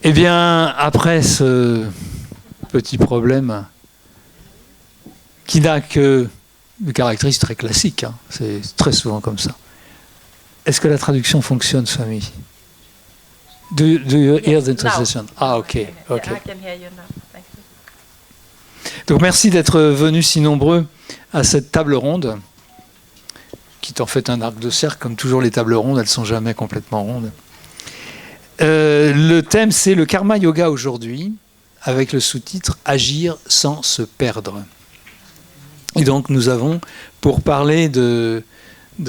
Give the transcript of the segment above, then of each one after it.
Eh bien, après ce petit problème qui n'a que des caractéristiques très classiques, hein, c'est très souvent comme ça. Est-ce que la traduction fonctionne, Swami? Do you hear the translation? Ah, ok. Donc merci d'être venus si nombreux à cette table ronde, qui est en fait un arc de cercle, comme toujours les tables rondes, elles ne sont jamais complètement rondes. Le thème, c'est le karma yoga aujourd'hui, avec le sous-titre « Agir sans se perdre ». Et donc nous avons, pour parler de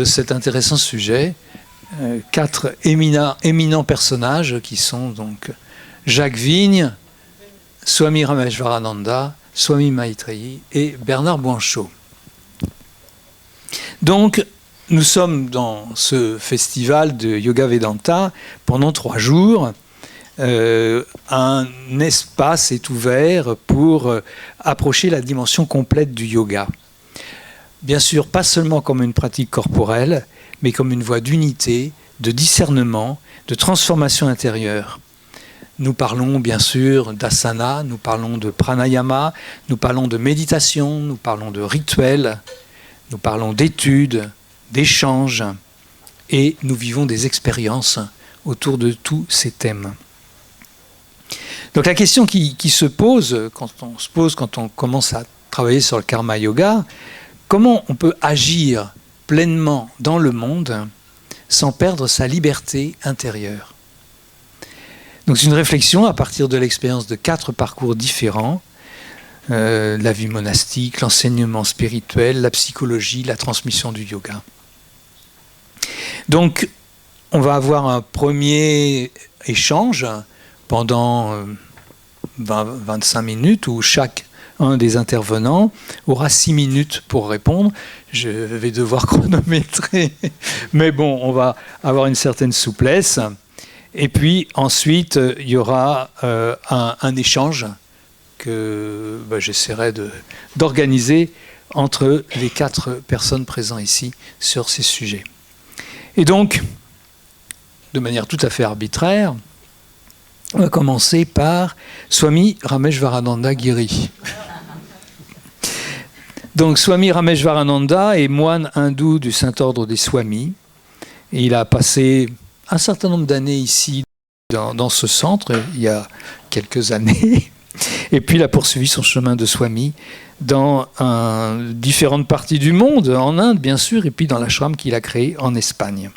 cet intéressant sujet, 4 éminents personnages qui sont donc Jacques Vigne, Swami Rameshwarananda, Swami Maitreyi et Bernard Bouanchot. Donc, nous sommes dans ce festival de Yoga Vedanta pendant 3 jours. Un espace est ouvert pour approcher la dimension complète du yoga. Bien sûr, pas seulement comme une pratique corporelle, mais comme une voie d'unité, de discernement, de transformation intérieure. Nous parlons bien sûr d'asana, nous parlons de pranayama, nous parlons de méditation, nous parlons de rituels, nous parlons d'études, d'échanges, et nous vivons des expériences autour de tous ces thèmes. Donc la question qui se pose quand on commence à travailler sur le karma yoga, comment on peut agir pleinement dans le monde sans perdre sa liberté intérieure? Donc c'est une réflexion à partir de l'expérience de 4 parcours différents, la vie monastique, l'enseignement spirituel, la psychologie, la transmission du yoga. Donc on va avoir un premier échange pendant 25 minutes où un des intervenants aura 6 minutes pour répondre. Je vais devoir chronométrer, mais bon, on va avoir une certaine souplesse. Et puis ensuite, il y aura un échange que j'essaierai d'organiser entre les 4 personnes présentes ici sur ces sujets. Et donc, de manière tout à fait arbitraire, on va commencer par Swami Rameshwarananda Giri. Donc Swami Rameshwarananda est moine hindou du Saint-Ordre des Swamis. Et il a passé un certain nombre d'années ici, dans ce centre, il y a quelques années. Et puis il a poursuivi son chemin de Swami dans différentes parties du monde, en Inde bien sûr, et puis dans l'ashram qu'il a créé en Espagne.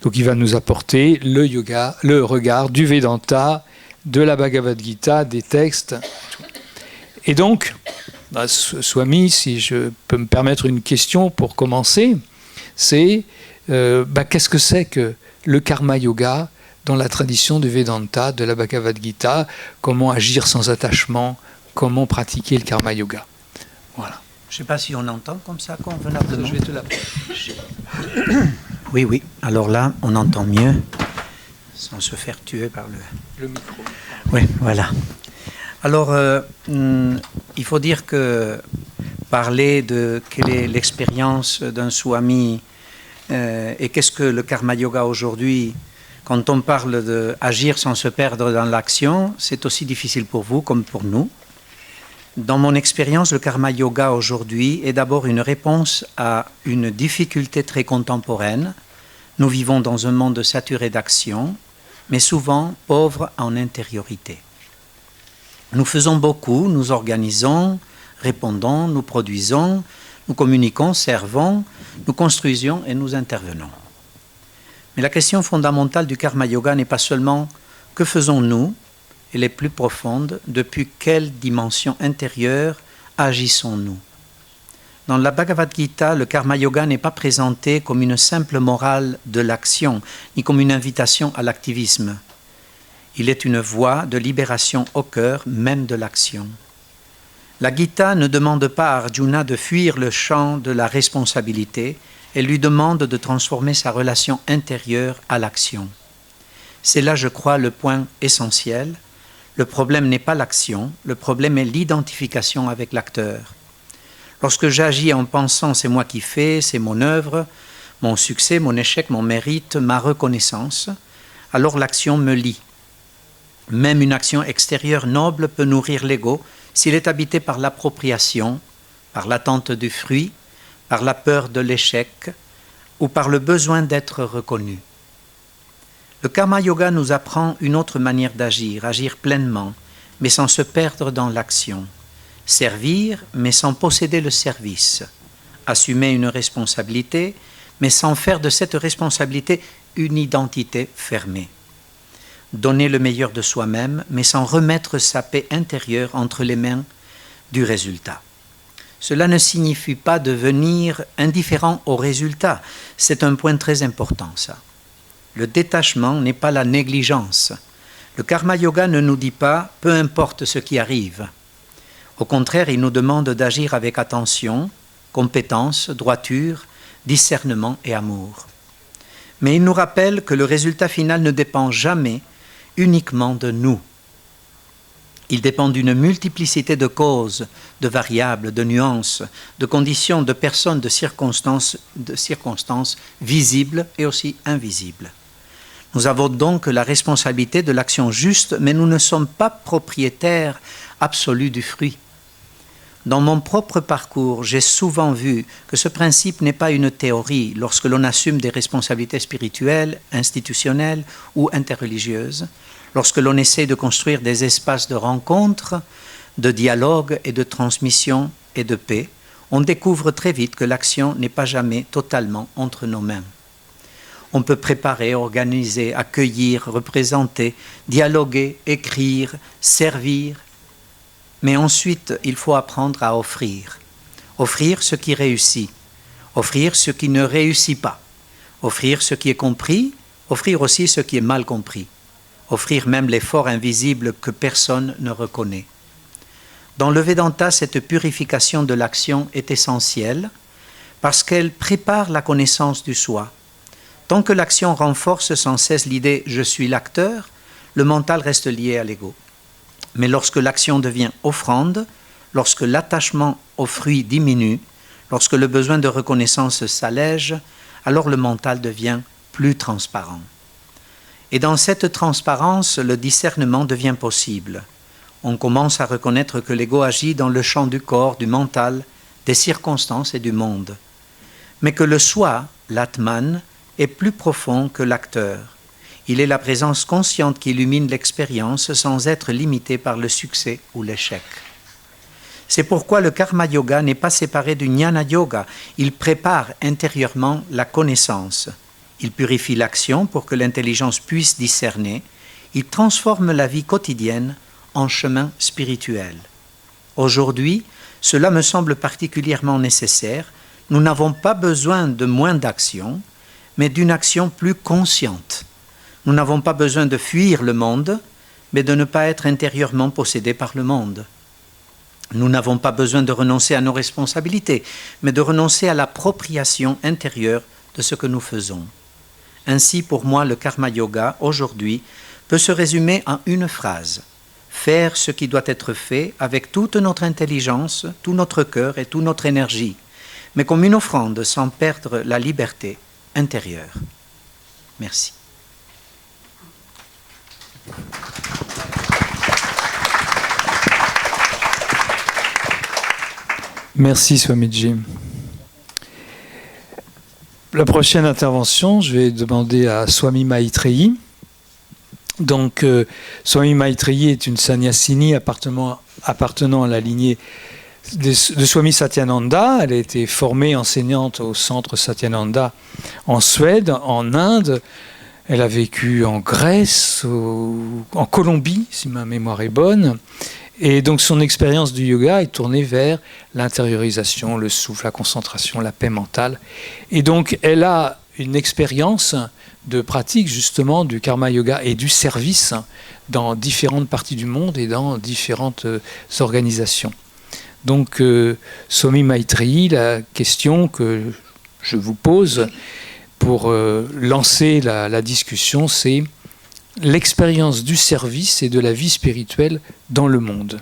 Donc il va nous apporter le regard du Vedanta, de la Bhagavad Gita, des textes. Et donc, Swami, si je peux me permettre une question pour commencer, c'est qu'est-ce que c'est que le karma yoga dans la tradition du Vedanta, de la Bhagavad Gita, comment agir sans attachement, comment pratiquer le karma yoga. Voilà. Je ne sais pas si on entend comme ça convenablement. Je vais te l'appeler. Oui. Alors là, on entend mieux, sans se faire tuer par le micro. Oui, voilà. Alors, il faut dire que parler de quelle est l'expérience d'un swami et qu'est-ce que le karma yoga aujourd'hui, quand on parle d'agir sans se perdre dans l'action, c'est aussi difficile pour vous comme pour nous. Dans mon expérience, le karma yoga aujourd'hui est d'abord une réponse à une difficulté très contemporaine. Nous vivons dans un monde saturé d'action, mais souvent pauvre en intériorité. Nous faisons beaucoup, nous organisons, répondons, nous produisons, nous communiquons, servons, nous construisons et nous intervenons. Mais la question fondamentale du karma yoga n'est pas seulement que faisons-nous, elle est plus profonde, depuis quelle dimension intérieure agissons-nous. Dans la Bhagavad Gita, le karma yoga n'est pas présenté comme une simple morale de l'action, ni comme une invitation à l'activisme. Il est une voie de libération au cœur même de l'action. La Gita ne demande pas à Arjuna de fuir le champ de la responsabilité, elle lui demande de transformer sa relation intérieure à l'action. C'est là, je crois, le point essentiel. Le problème n'est pas l'action, le problème est l'identification avec l'acteur. Lorsque j'agis en pensant c'est moi qui fais, c'est mon œuvre, mon succès, mon échec, mon mérite, ma reconnaissance, alors l'action me lie. Même une action extérieure noble peut nourrir l'ego s'il est habité par l'appropriation, par l'attente du fruit, par la peur de l'échec ou par le besoin d'être reconnu. Le Karma Yoga nous apprend une autre manière d'agir, agir pleinement, mais sans se perdre dans l'action. Servir, mais sans posséder le service. Assumer une responsabilité, mais sans faire de cette responsabilité une identité fermée. Donner le meilleur de soi-même, mais sans remettre sa paix intérieure entre les mains du résultat. Cela ne signifie pas devenir indifférent au résultat. C'est un point très important, ça. Le détachement n'est pas la négligence. Le Karma Yoga ne nous dit pas « peu importe ce qui arrive ». Au contraire, il nous demande d'agir avec attention, compétence, droiture, discernement et amour. Mais il nous rappelle que le résultat final ne dépend jamais uniquement de nous. Il dépend d'une multiplicité de causes, de variables, de nuances, de conditions, de personnes, de circonstances visibles et aussi invisibles. Nous avons donc la responsabilité de l'action juste, mais nous ne sommes pas propriétaires absolus du fruit. Dans mon propre parcours, j'ai souvent vu que ce principe n'est pas une théorie lorsque l'on assume des responsabilités spirituelles, institutionnelles ou interreligieuses, lorsque l'on essaie de construire des espaces de rencontre, de dialogue et de transmission et de paix, on découvre très vite que l'action n'est pas jamais totalement entre nos mains. On peut préparer, organiser, accueillir, représenter, dialoguer, écrire, servir, mais ensuite il faut apprendre à offrir. Offrir ce qui réussit, offrir ce qui ne réussit pas, offrir ce qui est compris, offrir aussi ce qui est mal compris, offrir même l'effort invisible que personne ne reconnaît. Dans le Vedanta, cette purification de l'action est essentielle parce qu'elle prépare la connaissance du soi. Tant que l'action renforce sans cesse l'idée « je suis l'acteur », le mental reste lié à l'ego. Mais lorsque l'action devient offrande, lorsque l'attachement au fruit diminue, lorsque le besoin de reconnaissance s'allège, alors le mental devient plus transparent. Et dans cette transparence, le discernement devient possible. On commence à reconnaître que l'ego agit dans le champ du corps, du mental, des circonstances et du monde. Mais que le soi, l'Atman, est plus profond que l'acteur. Il est la présence consciente qui illumine l'expérience sans être limité par le succès ou l'échec. C'est pourquoi le Karma Yoga n'est pas séparé du Jnana Yoga. Il prépare intérieurement la connaissance. Il purifie l'action pour que l'intelligence puisse discerner. Il transforme la vie quotidienne en chemin spirituel. Aujourd'hui, cela me semble particulièrement nécessaire. Nous n'avons pas besoin de moins d'action, mais d'une action plus consciente. Nous n'avons pas besoin de fuir le monde, mais de ne pas être intérieurement possédés par le monde. Nous n'avons pas besoin de renoncer à nos responsabilités, mais de renoncer à l'appropriation intérieure de ce que nous faisons. Ainsi, pour moi, le Karma Yoga, aujourd'hui, peut se résumer en une phrase. Faire ce qui doit être fait avec toute notre intelligence, tout notre cœur et toute notre énergie, mais comme une offrande sans perdre la liberté intérieure. Merci. Merci Swamiji. La prochaine intervention, je vais demander à Swami Maitreyi. Donc, Swami Maitreyi est une sannyasini appartenant à la lignée de Swami Satyananda. Elle a été formée enseignante au centre Satyananda en Suède, en Inde. Elle a vécu en Grèce, en Colombie, si ma mémoire est bonne. Et donc son expérience du yoga est tournée vers l'intériorisation, le souffle, la concentration, la paix mentale. Et donc elle a une expérience de pratique justement du karma yoga et du service dans différentes parties du monde et dans différentes organisations. Donc Swami Maitreyi, la question que je vous pose pour lancer la discussion, c'est l'expérience du service et de la vie spirituelle dans le monde.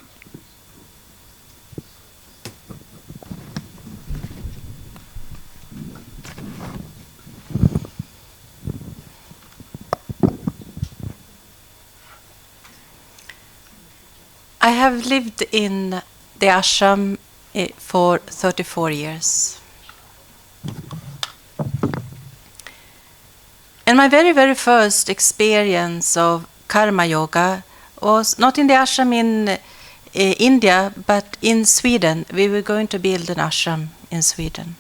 I have lived in the ashram for 34 years. And my very, very first experience of karma yoga was not in the ashram in India, but in Sweden. We were going to build an ashram in Sweden.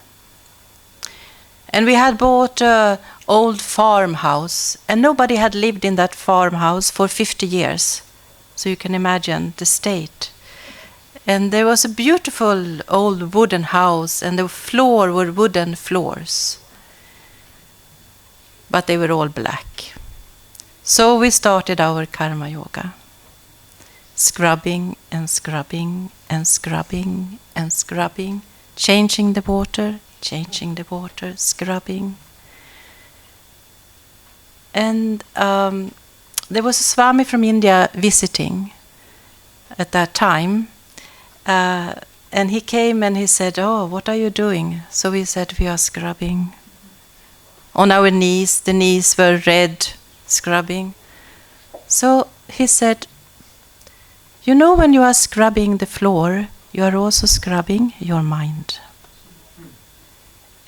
And we had bought an old farmhouse, and nobody had lived in that farmhouse for 50 years. So you can imagine the state. And there was a beautiful old wooden house, and the floor were wooden floors. But they were all black. So we started our karma yoga. Scrubbing and scrubbing and scrubbing and scrubbing, changing the water, scrubbing. And there was a Swami from India visiting at that time. And he came and he said, "Oh, what are you doing?" So we said, "We are scrubbing." On our knees, the knees were red, scrubbing. So he said, "You know, when you are scrubbing the floor, you are also scrubbing your mind."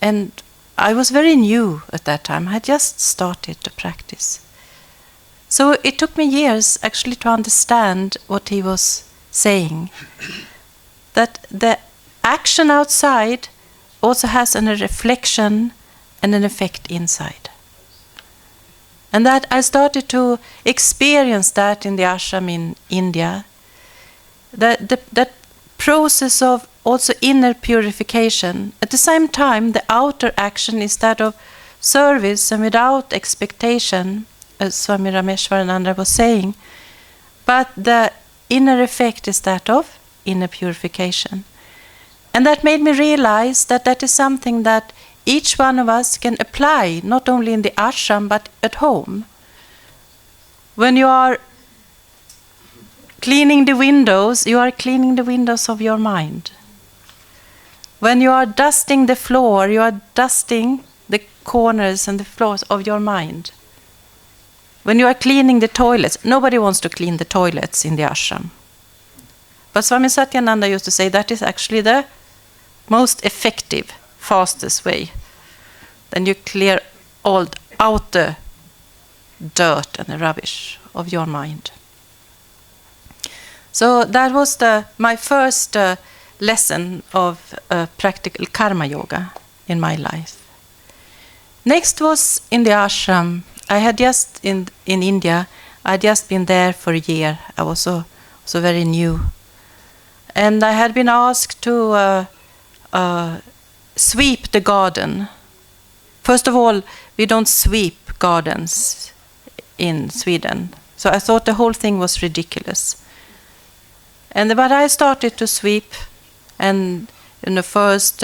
And I was very new at that time. I had just started to practice. So it took me years actually to understand what he was saying. That the action outside also has a reflection and an effect inside. And that I started to experience that in the ashram in India. That process of also inner purification. At the same time, the outer action is that of service and without expectation, as Swami Rameshwarananda was saying. But the inner effect is that of inner purification. And that made me realize that that is something that each one of us can apply, not only in the ashram, but at home. When you are cleaning the windows, you are cleaning the windows of your mind. When you are dusting the floor, you are dusting the corners and the floors of your mind. When you are cleaning the toilets, nobody wants to clean the toilets in the ashram. But Swami Satyananda used to say that is actually the most effective, fastest way. Then you clear all out the dirt and the rubbish of your mind. So that was my first lesson of practical karma yoga in my life. Next was in the ashram. I had just in India. I had just been there for a year. I was so very new, and I had been asked to sweep the garden. First of all, we don't sweep gardens in Sweden, so I thought the whole thing was ridiculous. But I started to sweep, and first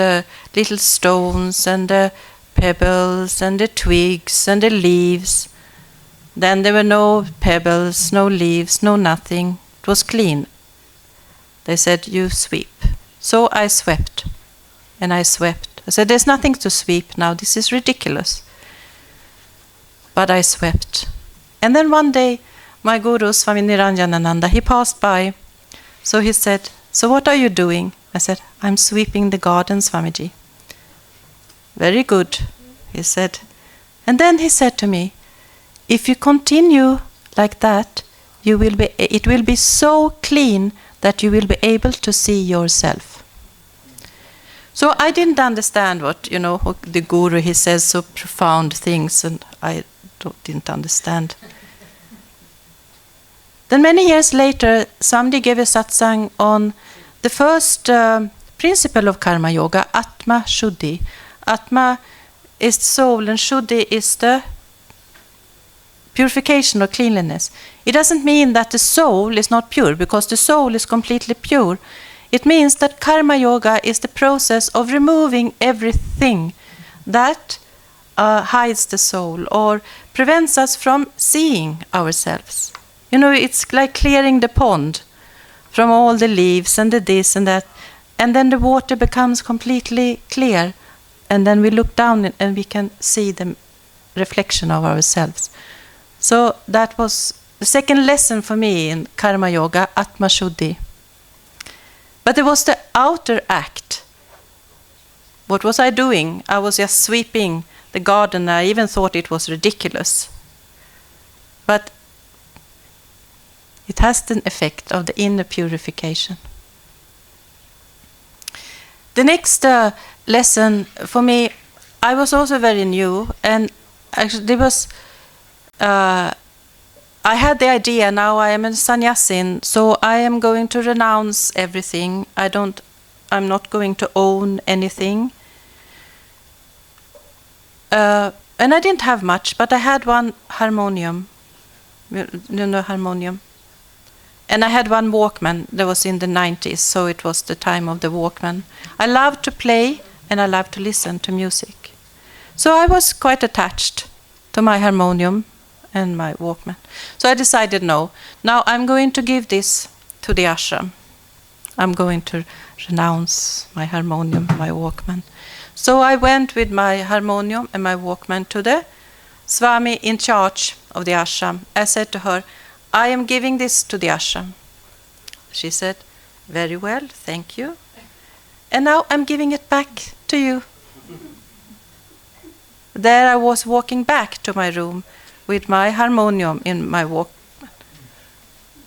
little stones and the pebbles and the twigs and the leaves. Then there were no pebbles, no leaves, no nothing. It was clean. They said, "You sweep." So I swept, and I swept. I said, "There's nothing to sweep now. This is ridiculous." But I swept. And then one day, my guru, Swami Niranjanananda, he passed by. So he said, "So what are you doing?" I said, "I'm sweeping the garden, Swamiji." "Very good," he said. And then he said to me, "If you continue like that, it will be so clean that you will be able to see yourself." So I didn't understand what, the guru, he says so profound things, and I didn't understand. Then many years later, somebody gave a satsang on the first principle of karma yoga, Atma Shuddhi. Atma is the soul, and Shuddhi is the purification or cleanliness. It doesn't mean that the soul is not pure, because the soul is completely pure. It means that karma yoga is the process of removing everything that hides the soul or prevents us from seeing ourselves. It's like clearing the pond from all the leaves and the this and that, and then the water becomes completely clear, and then we look down and we can see the reflection of ourselves. So that was the second lesson for me in Karma Yoga, Atma Shuddhi. But it was the outer act. What was I doing? I was just sweeping the garden. I even thought it was ridiculous. But it has the effect of the inner purification. The next lesson for me, I was also very new, and actually there was, I had the idea, now I am a sannyasin, so I am going to renounce everything. I'm not going to own anything. And I didn't have much, but I had one harmonium. You know harmonium? And I had one Walkman that was in the 90s, so it was the time of the Walkman. I loved to play and I loved to listen to music. So I was quite attached to my harmonium and my Walkman. So I decided, no, now I'm going to give this to the ashram. I'm going to renounce my harmonium, my Walkman. So I went with my harmonium and my Walkman to the Swami in charge of the ashram. I said to her, I am giving this to the ashram. She said, very well, thank you. And now I'm giving it back to you. There I was walking back to my room with my harmonium in my Walkman.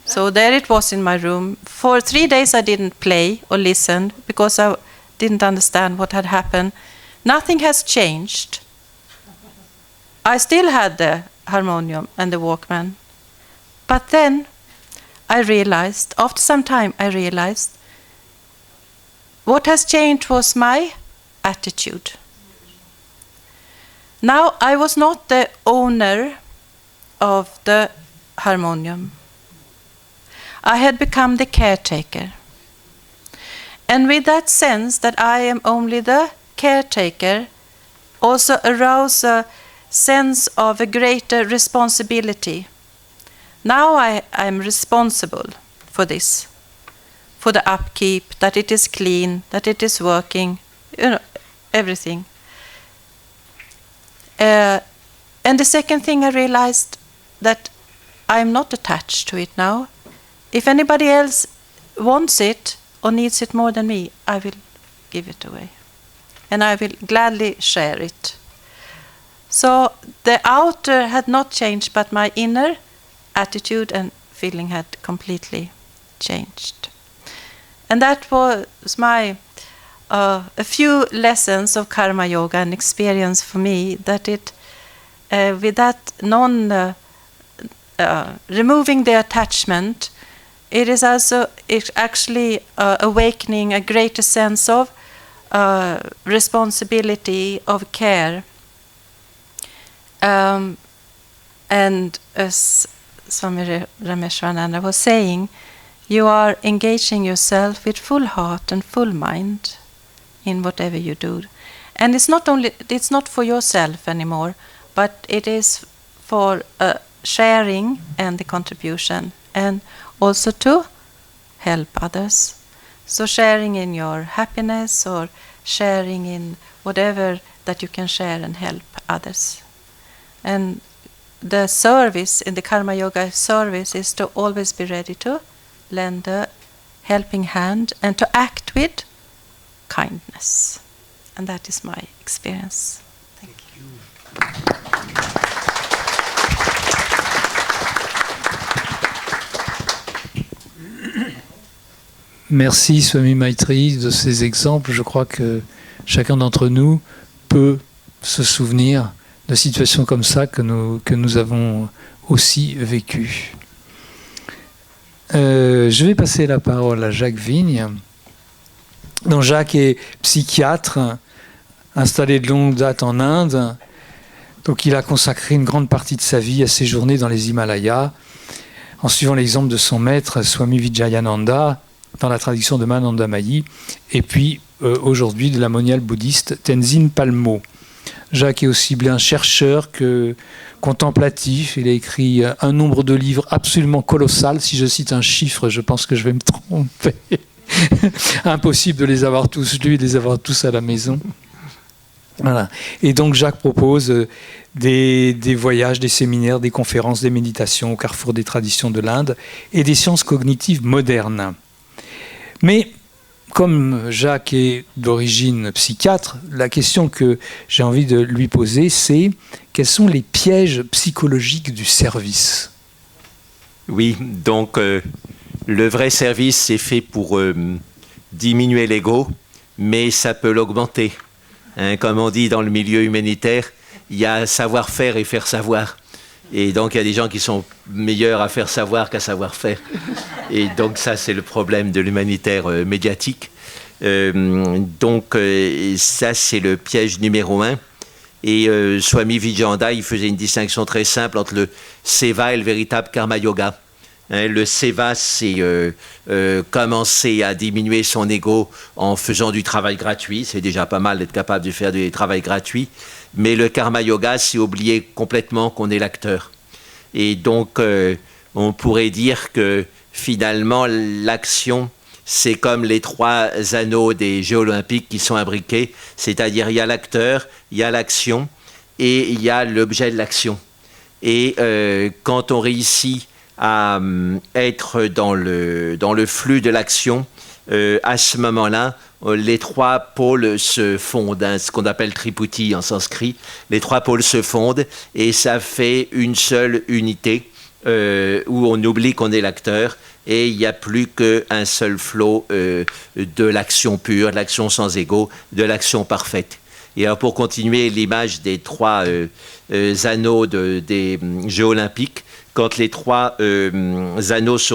So there it was in my room. For 3 days I didn't play or listen because I didn't understand what had happened. Nothing has changed. I still had the harmonium and the Walkman. But then I realized, after some time I realized, what has changed was my attitude. Now I was not the owner of the harmonium. I had become the caretaker. And with that sense that I am only the caretaker, also arose a sense of a greater responsibility. Now I am responsible for this, for the upkeep, that it is clean, that it is working, everything. And the second thing I realized that I'm not attached to it now. If anybody else wants it or needs it more than me, I will give it away. And I will gladly share it. So the outer had not changed, but my inner attitude and feeling had completely changed. And that was my a few lessons of Karma Yoga and experience for me, that it with that removing the attachment, it is also actually awakening a greater sense of responsibility, of care. And as Swami Rameshwananda was saying, you are engaging yourself with full heart and full mind in whatever you do. And it's not for yourself anymore, but it is for sharing and the contribution, and also to help others. So sharing in your happiness or sharing in whatever that you can share and help others. And the service in the Karma Yoga service is to always be ready to lend a helping hand and to act with kindness. And that is my experience. Thank you. Merci Swami Maitri de ces exemples. Je crois que chacun d'entre nous peut se souvenir de situations comme ça que nous avons aussi vécues. Je vais passer la parole à Jacques Vigne. Donc Jacques est psychiatre, installé de longue date en Inde. Donc il a consacré une grande partie de sa vie à séjourner dans les Himalayas, en suivant l'exemple de son maître Swami Vijayananda, dans la tradition de Manandamayi, et puis aujourd'hui de la moniale bouddhiste Tenzin Palmo. Jacques est aussi bien chercheur que contemplatif. Il a écrit un nombre de livres absolument colossal. Si je cite un chiffre, je pense que je vais me tromper. Impossible de les avoir tous lus et de les avoir tous à la maison. Voilà. Et donc Jacques propose des voyages, des séminaires, des conférences, des méditations au carrefour des traditions de l'Inde et des sciences cognitives modernes. Mais comme Jacques est d'origine psychiatre, la question que j'ai envie de lui poser, c'est quels sont les pièges psychologiques du service ? Oui, donc le vrai service, c'est fait pour diminuer l'ego, mais ça peut l'augmenter. Hein, comme on dit dans le milieu humanitaire, il y a savoir-faire et faire savoir. Et donc, il y a des gens qui sont meilleurs à faire savoir qu'à savoir faire. Et donc, ça, c'est le problème de l'humanitaire médiatique. Donc, ça, c'est le piège numéro 1. Et Swami Vijayanda, il faisait une distinction très simple entre le seva et le véritable karma yoga. Hein, le seva, c'est commencer à diminuer son ego en faisant du travail gratuit. C'est déjà pas mal d'être capable de faire du travail gratuit. Mais le karma yoga, c'est oublier complètement qu'on est l'acteur. Et donc, on pourrait dire que finalement, l'action, c'est comme les 3 anneaux des Jeux olympiques qui sont imbriqués. C'est-à-dire, il y a l'acteur, il y a l'action et il y a l'objet de l'action. Et quand on réussit à être dans le flux de l'action, à ce moment-là, les 3 pôles se fondent, hein, ce qu'on appelle triputi en sanskrit. Les 3 pôles se fondent et ça fait une seule unité où on oublie qu'on est l'acteur et il n'y a plus qu'un seul flot de l'action pure, de l'action sans ego, de l'action parfaite. Et alors pour continuer l'image des 3 anneaux des Jeux olympiques, quand les 3 anneaux se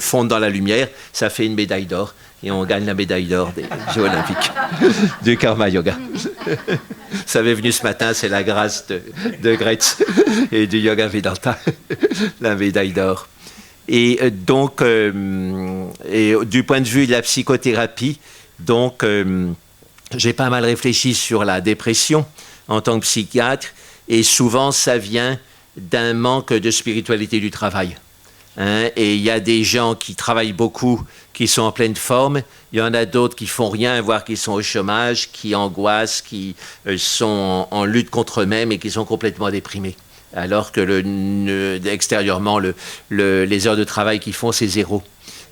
fondent dans la lumière, ça fait une médaille d'or. Et on gagne la médaille d'or des Jeux olympiques du karma yoga. Ça m'est venu ce matin, c'est la grâce de Gretz et du yoga Vedanta, la médaille d'or. Et donc, du point de vue de la psychothérapie, donc, j'ai pas mal réfléchi sur la dépression en tant que psychiatre. Et souvent, ça vient d'un manque de spiritualité du travail. Hein? Et il y a des gens qui travaillent beaucoup, qui sont en pleine forme. Il y en a d'autres qui font rien, voire qui sont au chômage, qui angoissent, qui sont en lutte contre eux-mêmes et qui sont complètement déprimés. Alors que extérieurement, les heures de travail qu'ils font, c'est 0.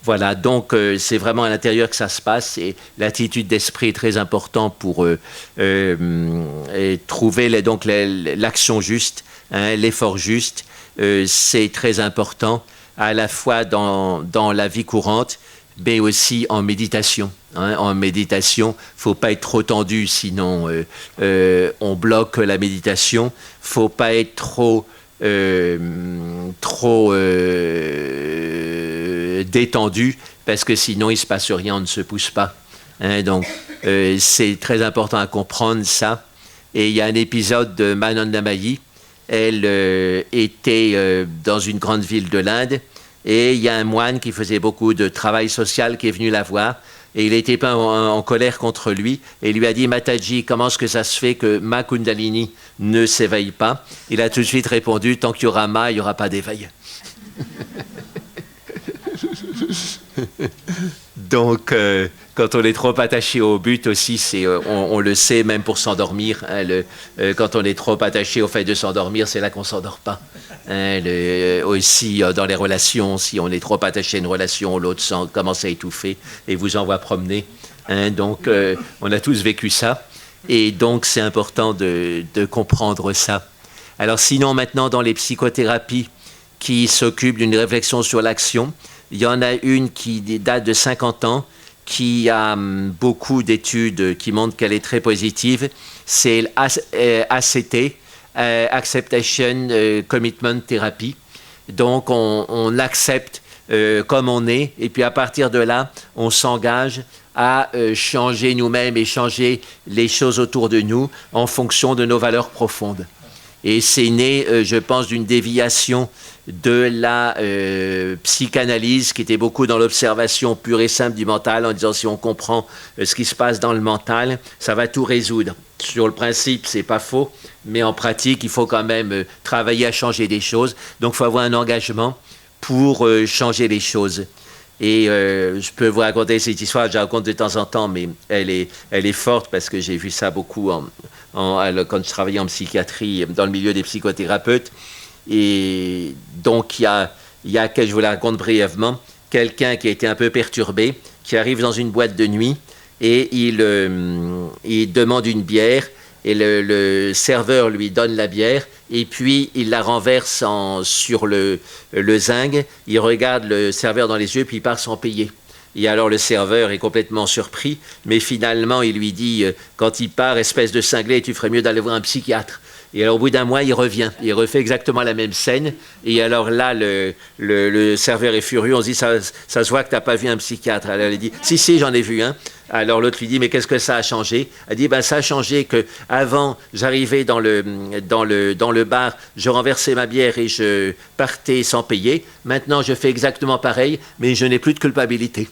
Voilà, donc c'est vraiment à l'intérieur que ça se passe et l'attitude d'esprit est très importante pour trouver l'action juste, hein, l'effort juste. C'est très important à la fois dans la vie courante, mais aussi en méditation. Hein. En méditation, il ne faut pas être trop tendu, sinon on bloque la méditation. Il ne faut pas être trop détendu, parce que sinon il ne se passe rien, on ne se pousse pas. Hein, donc c'est très important à comprendre ça. Et il y a un épisode de Mananda Mayi, elle était dans une grande ville de l'Inde, et il y a un moine qui faisait beaucoup de travail social qui est venu la voir, et il était pas en colère contre lui, et il lui a dit: Mataji, comment est-ce que ça se fait que ma Kundalini ne s'éveille pas? Il a tout de suite répondu: tant qu'il y aura ma, il n'y aura pas d'éveil. Donc, quand on est trop attaché au but aussi, on le sait, même pour s'endormir, hein, quand on est trop attaché au fait de s'endormir, c'est là qu'on ne s'endort pas. Hein, aussi, dans les relations, si on est trop attaché à une relation, l'autre commence à étouffer et vous envoie promener. Hein, donc, on a tous vécu ça. Et donc, c'est important de comprendre ça. Alors, sinon, maintenant, dans les psychothérapies qui s'occupent d'une réflexion sur l'action, il y en a une qui date de 50 ans, qui a beaucoup d'études qui montrent qu'elle est très positive. C'est l'ACT, Acceptation Commitment Therapy. Donc, on accepte comme on est, et puis à partir de là, on s'engage à changer nous-mêmes et changer les choses autour de nous en fonction de nos valeurs profondes. Et c'est né, je pense, d'une déviation de la psychanalyse qui était beaucoup dans l'observation pure et simple du mental, en disant si on comprend ce qui se passe dans le mental, ça va tout résoudre. Sur le principe, c'est pas faux, mais en pratique, il faut quand même travailler à changer des choses. Donc, il faut avoir un engagement pour changer les choses. Et je peux vous raconter cette histoire, je la raconte de temps en temps, mais elle est forte parce que j'ai vu ça beaucoup quand je travaillais en psychiatrie, dans le milieu des psychothérapeutes. Et donc, il y a je vous la raconte brièvement, quelqu'un qui a été un peu perturbé, qui arrive dans une boîte de nuit et il demande une bière. Et le serveur lui donne la bière et puis il la renverse sur le zinc. Il regarde le serveur dans les yeux puis il part sans payer. Et alors le serveur est complètement surpris, mais finalement il lui dit, quand il part, espèce de cinglé, tu ferais mieux d'aller voir un psychiatre. Et alors au bout d'un mois, il revient, il refait exactement la même scène. Et alors là, le serveur est furieux, on se dit, ça se voit que tu n'as pas vu un psychiatre. Alors il dit, si, j'en ai vu un. Alors l'autre lui dit, mais qu'est-ce que ça a changé? Elle dit, ça a changé que avant j'arrivais dans le bar, je renversais ma bière et je partais sans payer. Maintenant, je fais exactement pareil, mais je n'ai plus de culpabilité.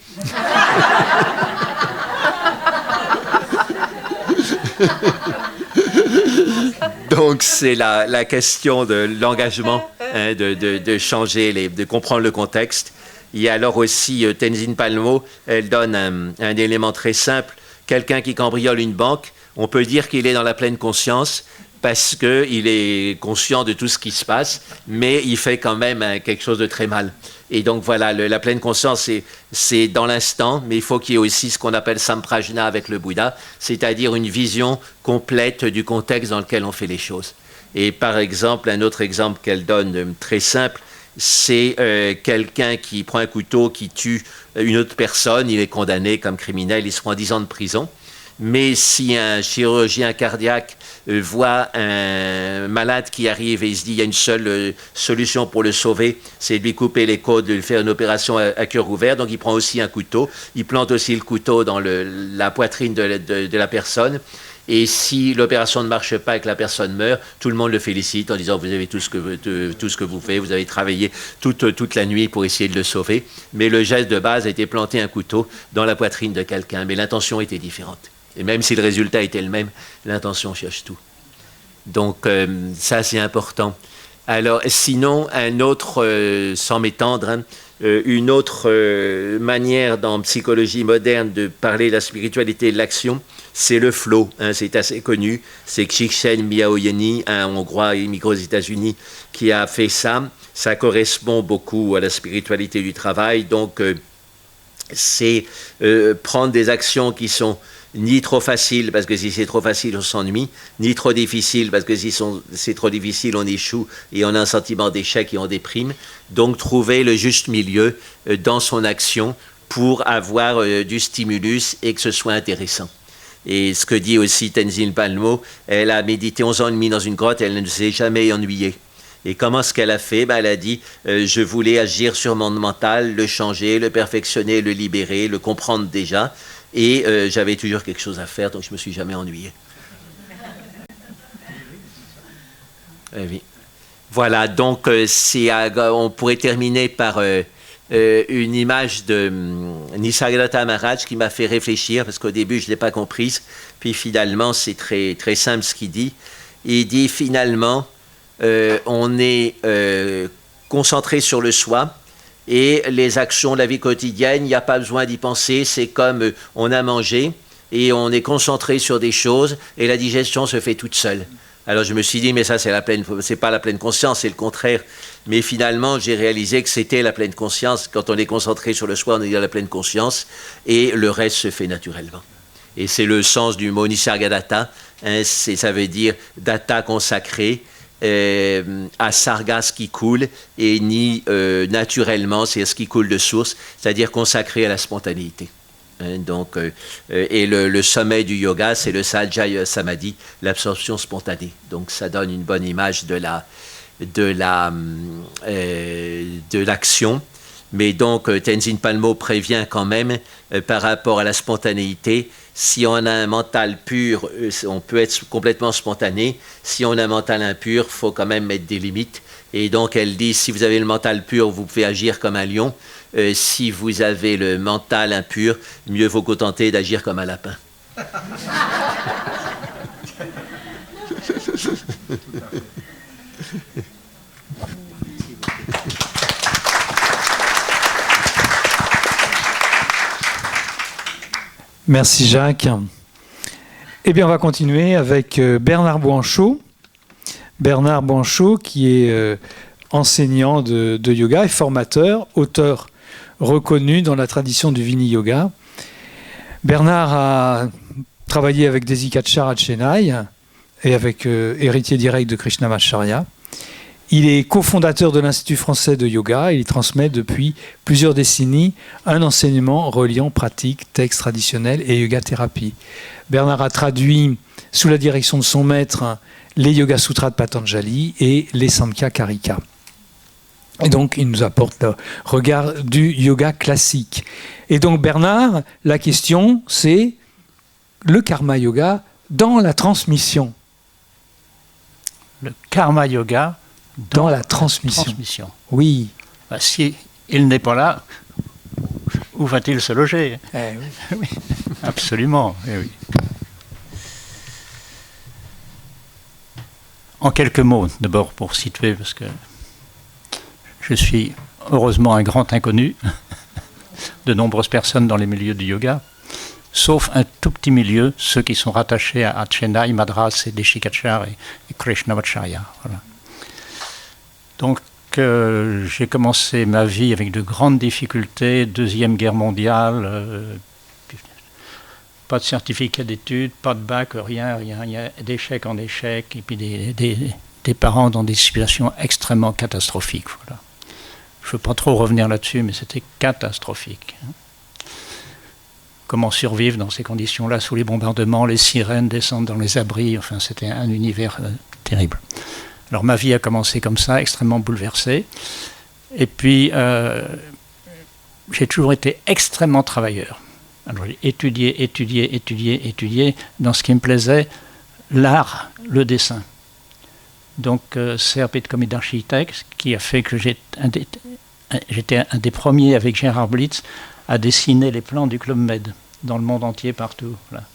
Donc c'est la question de l'engagement, hein, de changer, de comprendre le contexte. Il y a alors aussi Tenzin Palmo, elle donne un élément très simple. Quelqu'un qui cambriole une banque, on peut dire qu'il est dans la pleine conscience parce qu'il est conscient de tout ce qui se passe, mais il fait quand même quelque chose de très mal. Et donc voilà, la pleine conscience, c'est dans l'instant, mais il faut qu'il y ait aussi ce qu'on appelle samprajna avec le Bouddha, c'est-à-dire une vision complète du contexte dans lequel on fait les choses. Et par exemple, un autre exemple qu'elle donne très simple, c'est quelqu'un qui prend un couteau, qui tue une autre personne, il est condamné comme criminel, il se prend 10 ans de prison. Mais si un chirurgien cardiaque voit un malade qui arrive et il se dit il y a une seule solution pour le sauver, c'est de lui couper les côtes, de lui faire une opération à cœur ouvert, donc il prend aussi un couteau, il plante aussi le couteau dans la poitrine de la personne. Et si l'opération ne marche pas et que la personne meurt, tout le monde le félicite en disant vous avez tout ce que vous faites, vous avez travaillé toute la nuit pour essayer de le sauver. Mais le geste de base était planter un couteau dans la poitrine de quelqu'un, mais l'intention était différente. Et même si le résultat était le même, l'intention cherche tout. Donc ça c'est important. Alors sinon, un autre, sans m'étendre, hein, une autre manière dans psychologie moderne de parler de la spiritualité et de l'action, c'est le flow, hein, c'est assez connu. C'est Csikszentmihalyi Miaoyeni, un Hongrois immigré aux États-Unis, qui a fait ça. Ça correspond beaucoup à la spiritualité du travail. Donc, c'est prendre des actions qui sont ni trop faciles, parce que si c'est trop facile, on s'ennuie, ni trop difficiles, parce que si c'est trop difficile, on échoue et on a un sentiment d'échec et on déprime. Donc, trouver le juste milieu dans son action pour avoir du stimulus et que ce soit intéressant. Et ce que dit aussi Tenzin Palmo, elle a médité 11 ans et demi dans une grotte, elle ne s'est jamais ennuyée. Et comment est-ce qu'elle a fait? Elle a dit, je voulais agir sur mon mental, le changer, le perfectionner, le libérer, le comprendre déjà. Et j'avais toujours quelque chose à faire, donc je ne me suis jamais ennuyé. Oui. Voilà, donc on pourrait terminer par une image de Nisargadatta Maharaj qui m'a fait réfléchir, parce qu'au début je ne l'ai pas comprise, puis finalement c'est très, très simple ce qu'il dit. Il dit finalement, on est concentré sur le soi, et les actions de la vie quotidienne, il n'y a pas besoin d'y penser, c'est comme on a mangé, et on est concentré sur des choses, et la digestion se fait toute seule. Alors je me suis dit, mais ça c'est pas la pleine conscience, c'est le contraire. Mais finalement, j'ai réalisé que c'était la pleine conscience. Quand on est concentré sur le soi, on est dans la pleine conscience, et le reste se fait naturellement. Et c'est le sens du mot Nisargadatta, hein, ça veut dire datta consacré, à sarga ce qui coule, et ni naturellement, c'est ce qui coule de source, c'est-à-dire consacré à la spontanéité. Hein, donc, et le sommet du yoga, c'est le Sajjaya Samadhi, l'absorption spontanée. Donc ça donne une bonne image de l'action. Mais donc Tenzin Palmo prévient quand même par rapport à la spontanéité. Si on a un mental pur, on peut être complètement spontané. Si on a un mental impur, il faut quand même mettre des limites. Et donc elle dit, si vous avez le mental pur, vous pouvez agir comme un lion. Si vous avez le mental impur, mieux vaut contenter d'agir comme un lapin. Merci Jacques. Eh bien, on va continuer avec Bernard Bouanchot. Bernard Bouanchot, qui est enseignant de yoga et formateur, auteur reconnu dans la tradition du Vini Yoga. Bernard a travaillé avec Desi Kachar à Chennai et avec héritier direct de Krishnamacharya. Il est cofondateur de l'Institut français de yoga et il transmet depuis plusieurs décennies un enseignement reliant pratique, texte traditionnel et yoga-thérapie. Bernard a traduit, sous la direction de son maître, les Yoga Sutras de Patanjali et les Samkhya Karika. Et donc, il nous apporte le regard du yoga classique. Et donc, Bernard, la question, c'est le karma yoga dans la transmission. Le karma yoga dans la transmission. Oui. Bah, si il n'est pas là, où va-t-il se loger? Oui. Absolument. Oui. En quelques mots, d'abord pour situer, parce que je suis heureusement un grand inconnu de nombreuses personnes dans les milieux du yoga, sauf un tout petit milieu, ceux qui sont rattachés à Chennai, Madras et Deshikachar et Krishnamacharya. Voilà. Donc, j'ai commencé ma vie avec de grandes difficultés, Deuxième Guerre mondiale, pas de certificat d'études, pas de bac, rien, d'échec en échec, et puis des parents dans des situations extrêmement catastrophiques. Voilà. Je ne veux pas trop revenir là-dessus, mais c'était catastrophique. Comment survivre dans ces conditions-là, sous les bombardements, les sirènes descendent dans les abris, enfin c'était un univers terrible. Alors ma vie a commencé comme ça, extrêmement bouleversée. Et puis, j'ai toujours été extrêmement travailleur. Alors j'ai étudié dans ce qui me plaisait, l'art, le dessin. Donc c'est un métier d'architecte qui a fait que j'étais un des premiers avec Gérard Blitz à dessiner les plans du Club Med dans le monde entier, partout. Voilà.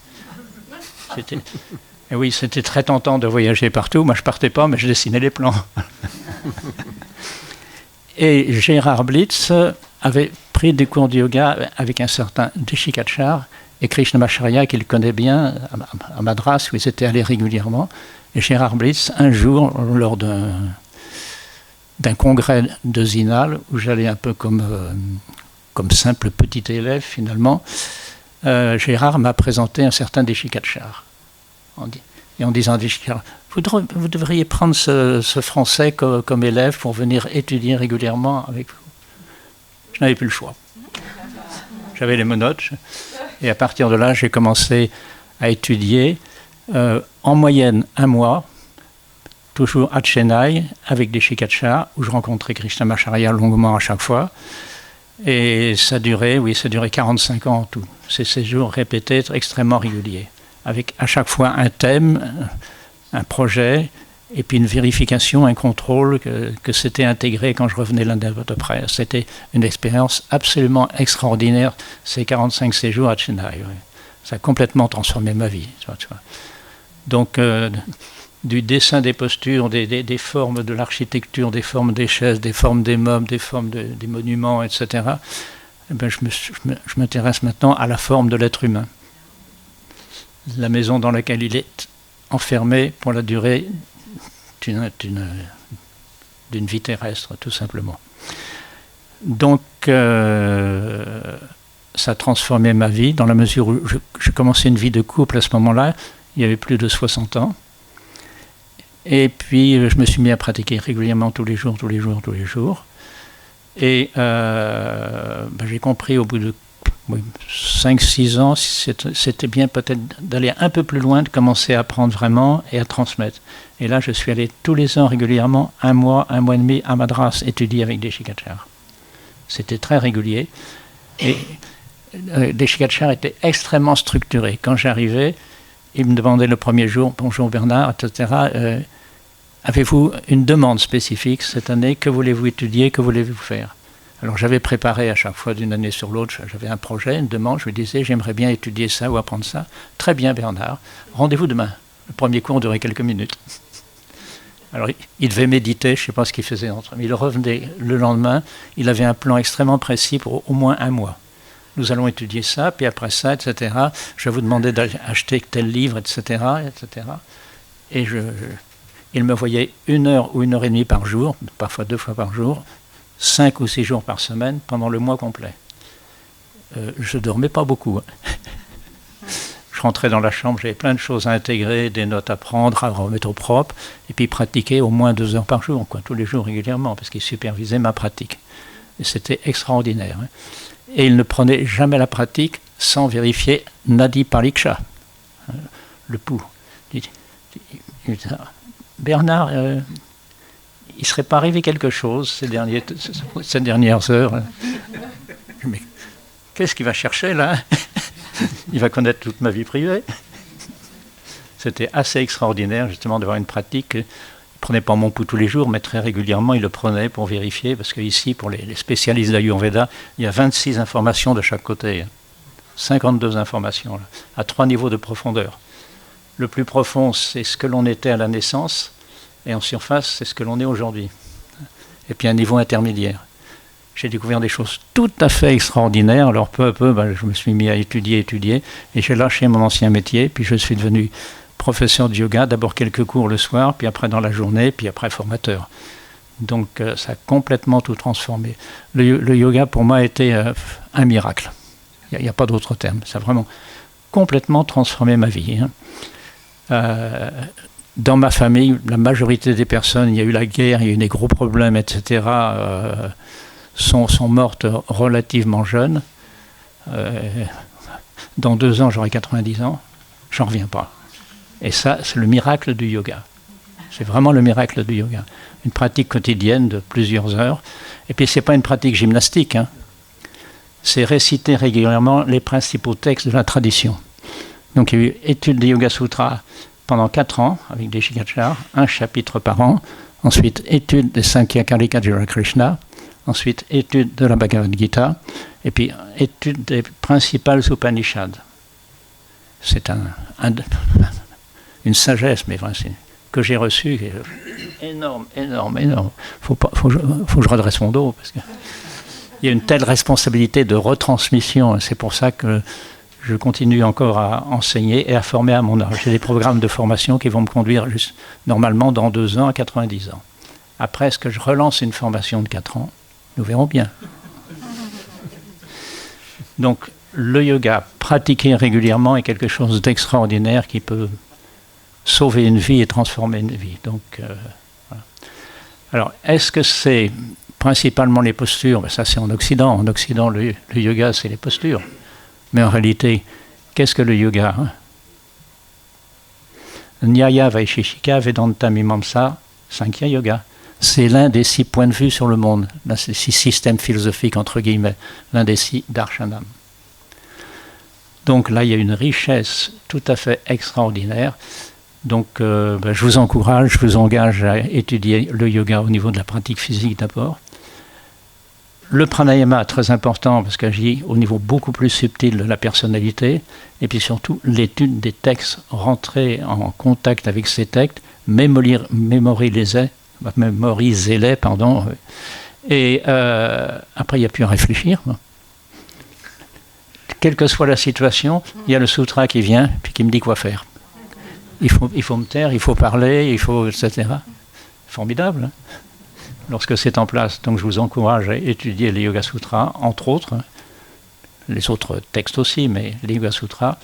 Et oui, c'était très tentant de voyager partout. Moi, je ne partais pas, mais je dessinais les plans. Et Gérard Blitz avait pris des cours de yoga avec un certain Deshikachar et Krishnamacharya, qu'il connaît bien, à Madras, où ils étaient allés régulièrement. Et Gérard Blitz, un jour, lors d'un congrès de Zinal, où j'allais un peu comme simple petit élève, finalement, Gérard m'a présenté un certain Deshikachar. Et en disant à Deshikachar, vous devriez prendre ce français comme élève pour venir étudier régulièrement avec vous. Je n'avais plus le choix. J'avais les menottes. Et à partir de là, j'ai commencé à étudier en moyenne un mois, toujours à Chennai, avec Deshikachar, où je rencontrais Krishnamacharya longuement à chaque fois. Et ça durait 45 ans en tout. Ces séjours répétés, extrêmement réguliers, avec à chaque fois un thème, un projet, et puis une vérification, un contrôle que c'était intégré quand je revenais l'année d'après. C'était une expérience absolument extraordinaire, ces 45 séjours à Chennai. Ouais. Ça a complètement transformé ma vie. Tu vois. Donc, du dessin des postures, des formes de l'architecture, des formes des chaises, des formes des meubles, des formes des monuments, etc., eh ben, je m'intéresse maintenant à la forme de l'être humain. La maison dans laquelle il est enfermé pour la durée d'une vie terrestre, tout simplement. Donc, ça a transformé ma vie dans la mesure où je commençais une vie de couple à ce moment-là. Il y avait plus de 60 ans. Et puis, je me suis mis à pratiquer régulièrement tous les jours. Et j'ai compris au bout de 5-6 ans, c'était bien peut-être d'aller un peu plus loin, de commencer à apprendre vraiment et à transmettre. Et là, je suis allé tous les ans régulièrement, un mois et demi à Madras, étudier avec Deshikachar. C'était très régulier. Et Deshikachar était extrêmement structuré. Quand j'arrivais, il me demandait le premier jour, bonjour Bernard, etc. Avez-vous une demande spécifique cette année? Que voulez-vous étudier? Que voulez-vous faire? Alors j'avais préparé à chaque fois d'une année sur l'autre, j'avais un projet, une demande, je lui disais j'aimerais bien étudier ça ou apprendre ça. Très bien Bernard, rendez-vous demain. Le premier cours durait quelques minutes. Alors il devait méditer, je ne sais pas ce qu'il faisait entre, mais il revenait le lendemain, il avait un plan extrêmement précis pour au moins un mois. nous allons étudier ça, puis après ça, etc. Je vais vous demander d'acheter tel livre, etc. etc. Et il me voyait 1 heure ou 1 heure et demie par jour, parfois 2 fois par jour, 5 ou 6 jours par semaine, pendant le mois complet. Je ne dormais pas beaucoup. Je rentrais dans la chambre, j'avais plein de choses à intégrer, des notes à prendre, à remettre au propre, et puis pratiquer au moins 2 heures par jour, tous les jours régulièrement, parce qu'il supervisait ma pratique. Et c'était extraordinaire. Et il ne prenait jamais la pratique sans vérifier Nadi Pariksha, le pouls. Il dit, Bernard, il ne serait pas arrivé quelque chose ces dernières heures. Mais qu'est-ce qu'il va chercher là? Il va connaître toute ma vie privée. C'était assez extraordinaire justement d'avoir une pratique. Il ne prenait pas mon pouls tous les jours, mais très régulièrement il le prenait pour vérifier, parce qu'ici, pour les spécialistes d'Ayurveda, il y a 26 informations de chaque côté. 52 informations, là, à 3 niveaux de profondeur. Le plus profond, c'est ce que l'on était à la naissance, et en surface, c'est ce que l'on est aujourd'hui. Et puis un niveau intermédiaire. J'ai découvert des choses tout à fait extraordinaires. Alors peu à peu, je me suis mis à étudier, et j'ai lâché mon ancien métier, puis je suis devenu professeur de yoga, d'abord quelques cours le soir, puis après dans la journée, puis après formateur. Donc ça a complètement tout transformé. Le yoga, pour moi, a été un miracle. Il n'y a pas d'autre terme. Ça a vraiment complètement transformé ma vie. Dans ma famille, la majorité des personnes, il y a eu la guerre, il y a eu des gros problèmes, etc., sont mortes relativement jeunes. Dans 2 ans, j'aurai 90 ans. J'en reviens pas. Et ça, c'est le miracle du yoga. C'est vraiment le miracle du yoga. Une pratique quotidienne de plusieurs heures. Et puis, ce n'est pas une pratique gymnastique. C'est réciter régulièrement les principaux textes de la tradition. Donc, il y a eu étude des Yoga Sutras pendant 4 ans, avec des Shikachars, 1 chapitre par an. Ensuite, étude des Sankhya Karika Jira Krishna. Ensuite, étude de la Bhagavad Gita. Et puis, étude des principales Upanishads. C'est une sagesse, mais vraiment, que j'ai reçue, énorme. Faut que je redresse mon dos, parce qu'il y a une telle responsabilité de retransmission. C'est pour ça que je continue encore à enseigner et à former à mon âge. J'ai des programmes de formation qui vont me conduire normalement dans 2 ans à 90 ans. Après, est-ce que je relance une formation de 4 ans? Nous verrons bien. Donc, le yoga pratiqué régulièrement est quelque chose d'extraordinaire qui peut sauver une vie et transformer une vie. Donc, voilà. Alors, est-ce que c'est principalement les postures? Ça, c'est en Occident. En Occident, le yoga, c'est les postures. Mais en réalité, qu'est-ce que le yoga? Nyaya, Vaisheshika, Vedanta, Mimamsa, Sankhya Yoga. C'est l'un des 6 points de vue sur le monde, l'un des 6 systèmes philosophiques, entre guillemets, l'un des 6 darshanam. Donc là, il y a une richesse tout à fait extraordinaire. Donc je vous encourage, je vous engage à étudier le yoga au niveau de la pratique physique d'abord. Le pranayama, très important, parce qu'il agit au niveau beaucoup plus subtil de la personnalité. Et puis surtout, l'étude des textes, rentrer en contact avec ces textes, mémorisez-les, et après il n'y a plus à réfléchir. Quelle que soit la situation, il y a le sutra qui vient, puis qui me dit quoi faire. Il faut me taire, il faut parler, etc. Formidable, lorsque c'est en place. Donc je vous encourage à étudier les Yoga Sutras, entre autres, les autres textes aussi, mais les Yoga Sutras,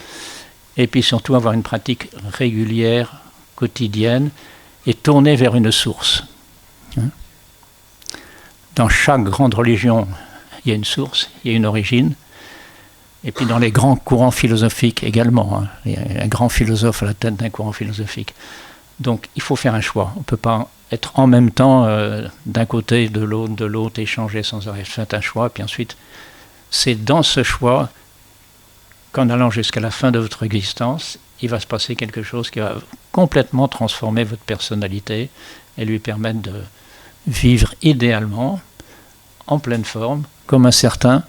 et puis surtout avoir une pratique régulière, quotidienne, et tourner vers une source. Dans chaque grande religion, il y a une source, il y a une origine, et puis dans les grands courants philosophiques également. Il y a un grand philosophe à la tête d'un courant philosophique. Donc il faut faire un choix. On ne peut pas être en même temps d'un côté, de l'autre, échanger sans arrêt. Faites un choix, puis ensuite, c'est dans ce choix qu'en allant jusqu'à la fin de votre existence, il va se passer quelque chose qui va complètement transformer votre personnalité et lui permettre de vivre idéalement, en pleine forme, comme un certain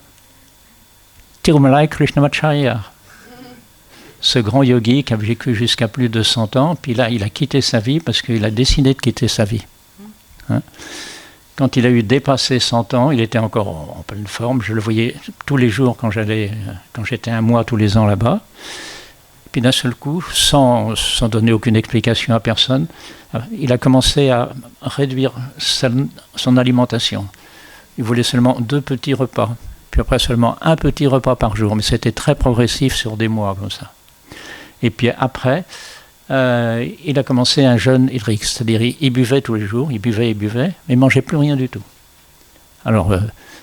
Tirumalai Krishnamacharya, ce grand yogi qui a vécu jusqu'à plus de 100 ans, puis là, il a quitté sa vie parce qu'il a décidé de quitter sa vie. Quand il a eu dépassé 100 ans, il était encore en pleine forme. Je le voyais tous les jours quand j'étais un mois tous les ans là-bas. Puis d'un seul coup, sans donner aucune explication à personne, il a commencé à réduire son alimentation. Il voulait seulement 2 petits repas, puis après seulement 1 petit repas par jour. Mais c'était très progressif sur des mois comme ça. Et puis après, il a commencé un jeûne hydrique, c'est-à-dire il buvait tous les jours, il buvait, mais il ne mangeait plus rien du tout. Alors,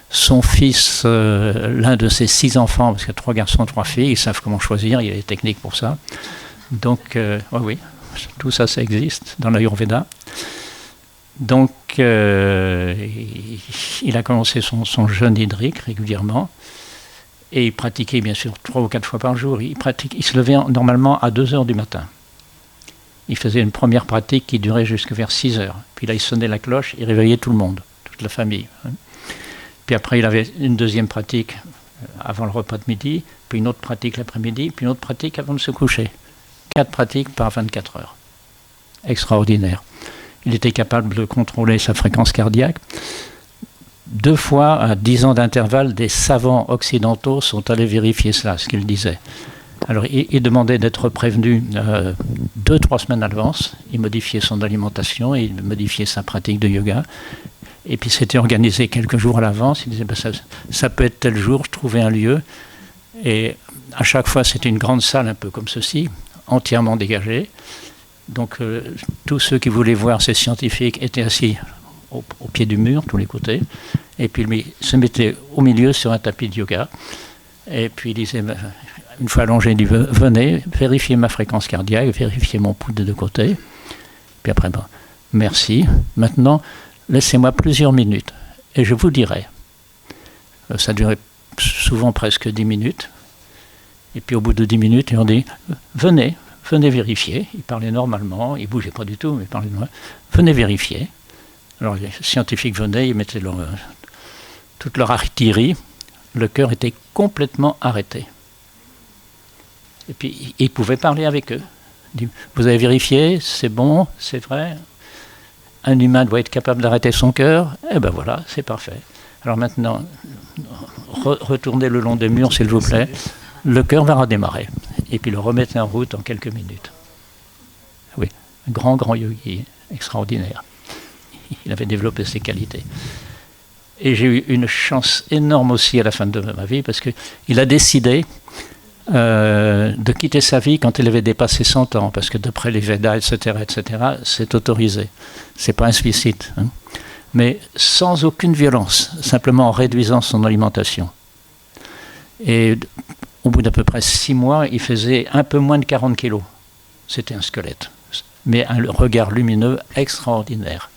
son fils, l'un de ses 6 enfants, parce qu'il y a 3 garçons, 3 filles, ils savent comment choisir, il y a des techniques pour ça. Donc, oui, tout ça, ça existe dans l'Ayurveda. Donc, il a commencé son jeûne hydrique régulièrement. Et il pratiquait bien sûr 3 ou 4 fois par jour. Il se levait normalement à 2 heures du matin. Il faisait une première pratique qui durait jusqu'à vers 6 heures. Puis là, il sonnait la cloche, il réveillait tout le monde, toute la famille. Puis après, il avait une deuxième pratique avant le repas de midi, puis une autre pratique l'après-midi, puis une autre pratique avant de se coucher. 4 pratiques par 24 heures. Extraordinaire. Il était capable de contrôler sa fréquence cardiaque. 2 fois à 10 ans d'intervalle, des savants occidentaux sont allés vérifier cela, ce qu'il disait. Alors, il demandait d'être prévenu 2-3 semaines à l'avance. Il modifiait son alimentation, il modifiait sa pratique de yoga. Et puis, c'était organisé quelques jours à l'avance. Il disait, ça peut être tel jour, je trouvais un lieu. Et à chaque fois, c'était une grande salle, un peu comme ceci, entièrement dégagée. Donc, tous ceux qui voulaient voir ces scientifiques étaient assis au pied du mur, tous les côtés. Et puis, lui se mettait au milieu sur un tapis de yoga. Et puis, il disait, une fois allongé, il dit, venez, vérifiez ma fréquence cardiaque, vérifiez mon pouls des 2 côtés. Puis après, merci. Maintenant, laissez-moi plusieurs minutes et je vous dirai. Ça durait souvent presque 10 minutes. Et puis, au bout de 10 minutes, ils ont dit, venez vérifier. Il parlait normalement, il ne bougeait pas du tout, mais il parlait normalement. Venez vérifier. Alors les scientifiques venaient, ils mettaient toute leur artillerie. Le cœur était complètement arrêté. Et puis ils pouvaient parler avec eux. Ils disaient, vous avez vérifié, c'est bon, c'est vrai. Un humain doit être capable d'arrêter son cœur. Eh ben voilà, c'est parfait. Alors maintenant, retournez le long des murs, s'il vous plaît. Le cœur va redémarrer. Et puis le remettre en route en quelques minutes. Oui, un grand yogi, extraordinaire. Il avait développé ses qualités. Et j'ai eu une chance énorme aussi à la fin de ma vie, parce qu'il a décidé de quitter sa vie quand il avait dépassé 100 ans, parce que d'après les Védas, etc., c'est autorisé. C'est pas un suicide. Hein. Mais sans aucune violence, simplement en réduisant son alimentation. Et au bout d'à peu près 6 mois, il faisait un peu moins de 40 kilos. C'était un squelette. Mais un regard lumineux extraordinaire.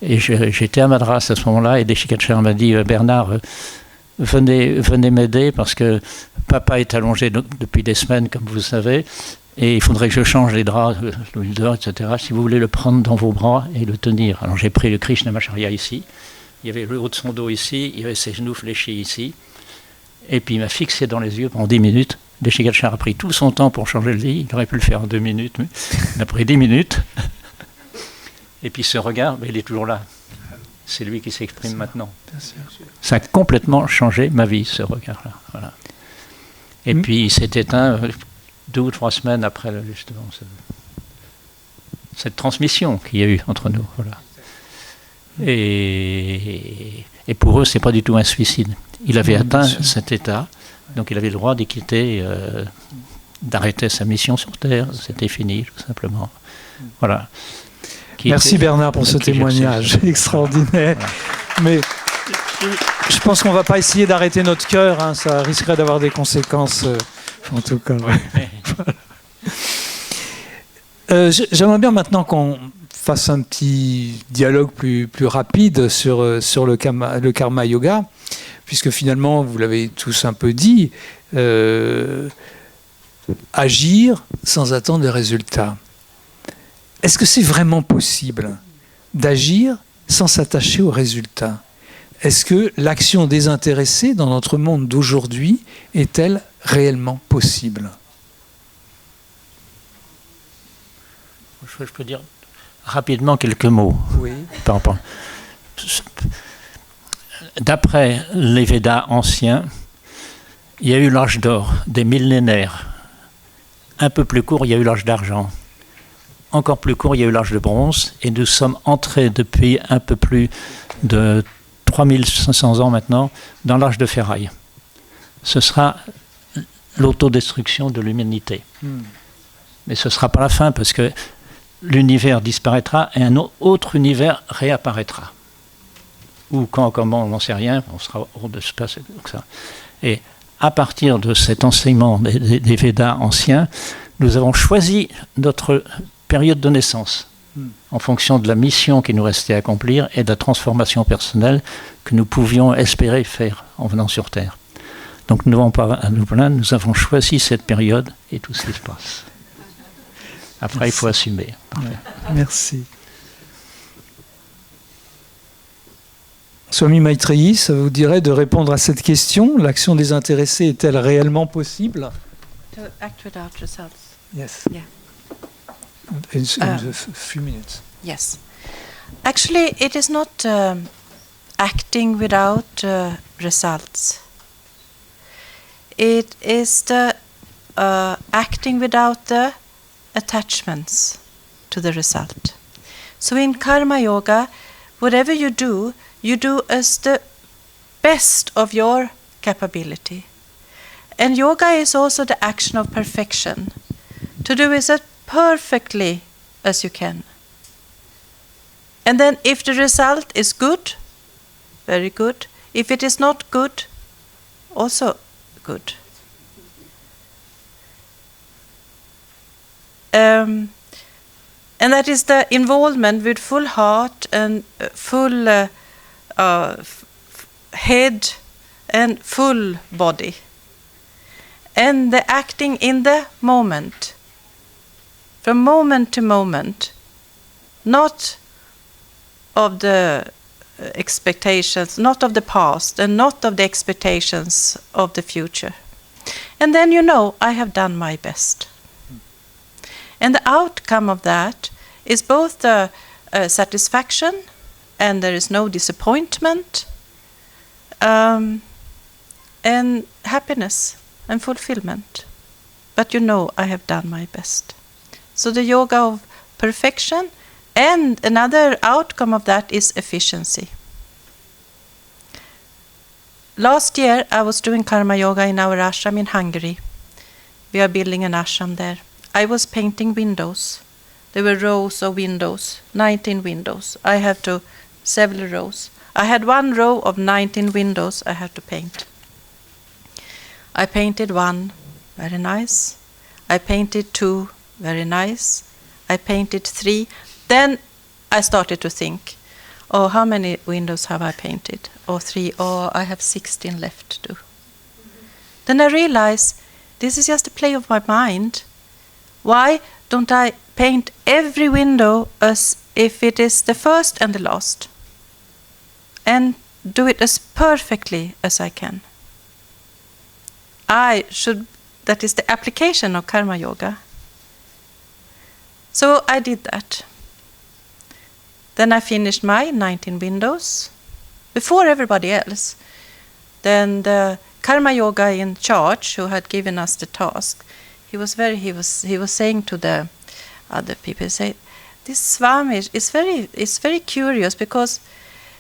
Et j'étais à Madras à ce moment-là, et Deshikachar m'a dit, Bernard, venez m'aider, parce que papa est allongé depuis des semaines, comme vous le savez, et il faudrait que je change les draps, etc., si vous voulez le prendre dans vos bras et le tenir. Alors j'ai pris le Krishnamacharya ici, il y avait le haut de son dos ici, il y avait ses genoux fléchis ici, et puis il m'a fixé dans les yeux pendant 10 minutes. Deshikachar a pris tout son temps pour changer le lit, il aurait pu le faire en 2 minutes, mais il a pris 10 minutes. Et puis ce regard, il est toujours là. C'est lui qui s'exprime maintenant. Ça a complètement changé ma vie, ce regard-là. Voilà. Et puis il s'est éteint 2 ou 3 semaines après justement cette transmission qu'il y a eu entre nous. Voilà. Et pour eux, c'est pas du tout un suicide. Il avait atteint cet état, donc il avait le droit d'y quitter, d'arrêter sa mission sur Terre. C'était fini, tout simplement. Voilà. Merci Bernard pour ce témoignage extraordinaire. Mais je pense qu'on ne va pas essayer d'arrêter notre cœur, hein, ça risquerait d'avoir des conséquences, en tout cas. J'aimerais bien maintenant qu'on fasse un petit dialogue plus rapide sur le karma yoga, puisque finalement, vous l'avez tous un peu dit, agir sans attendre des résultats. Est-ce que c'est vraiment possible d'agir sans s'attacher aux résultats? Est-ce que l'action désintéressée dans notre monde d'aujourd'hui est-elle réellement possible? Je peux dire rapidement quelques mots. Oui. Par rapport. d'après les Védas anciens, il y a eu l'âge d'or, des millénaires. Un peu plus court, il y a eu l'âge d'argent. Encore plus court, il y a eu l'âge de bronze. Et nous sommes entrés depuis un peu plus de 3500 ans maintenant dans l'âge de ferraille. Ce sera l'autodestruction de l'humanité. Mais ce ne sera pas la fin parce que l'univers disparaîtra et un autre univers réapparaîtra. Ou quand, comment, on n'en sait rien, on sera hors de espace. Donc ça. Et à partir de cet enseignement des Védas anciens, nous avons choisi notre période de naissance en fonction de la mission qui nous restait à accomplir et de la transformation personnelle que nous pouvions espérer faire en venant sur Terre. Donc nous n'avons pas à nous plaindre, nous avons choisi cette période et tout ce qui se passe. Après, merci. Il faut assumer. Merci. Swami Maitreyi, ça vous dirait de répondre à cette question? L'action désintéressée est-elle réellement possible? To act without results. Yes. Yeah. In a few minutes. Yes. Actually, it is not acting without results. It is the acting without the attachments to the result. So in Karma Yoga, whatever you do as the best of your capability. And yoga is also the action of perfection. To do is as perfectly as you can. And then if the result is good, very good. If it is not good, also good. And that is the involvement with full heart and full head and full body. And the acting in the moment, from moment to moment, not of the expectations, not of the past, and not of the expectations of the future. And then I have done my best. And the outcome of that is both the satisfaction, and there is no disappointment, and happiness and fulfillment. But I have done my best. So the yoga of perfection, and another outcome of that is efficiency. Last year I was doing karma yoga in our ashram in Hungary. We are building an ashram there. I was painting windows. There were rows of windows, 19 windows. I have to several rows. I had one row of 19 windows I had to paint. I painted one, very nice. I painted two, very nice. I painted three. Then I started to think, how many windows have I painted? 3. I have 16 left to do. Then I realized this is just a play of my mind. Why don't I paint every window as if it is the first and the last? And do it as perfectly as I can. That is the application of karma yoga. So I did that. Then I finished my 19 windows before everybody else. Then the karma yoga in charge, who had given us the task, he was saying to the other people, this Swami is very curious because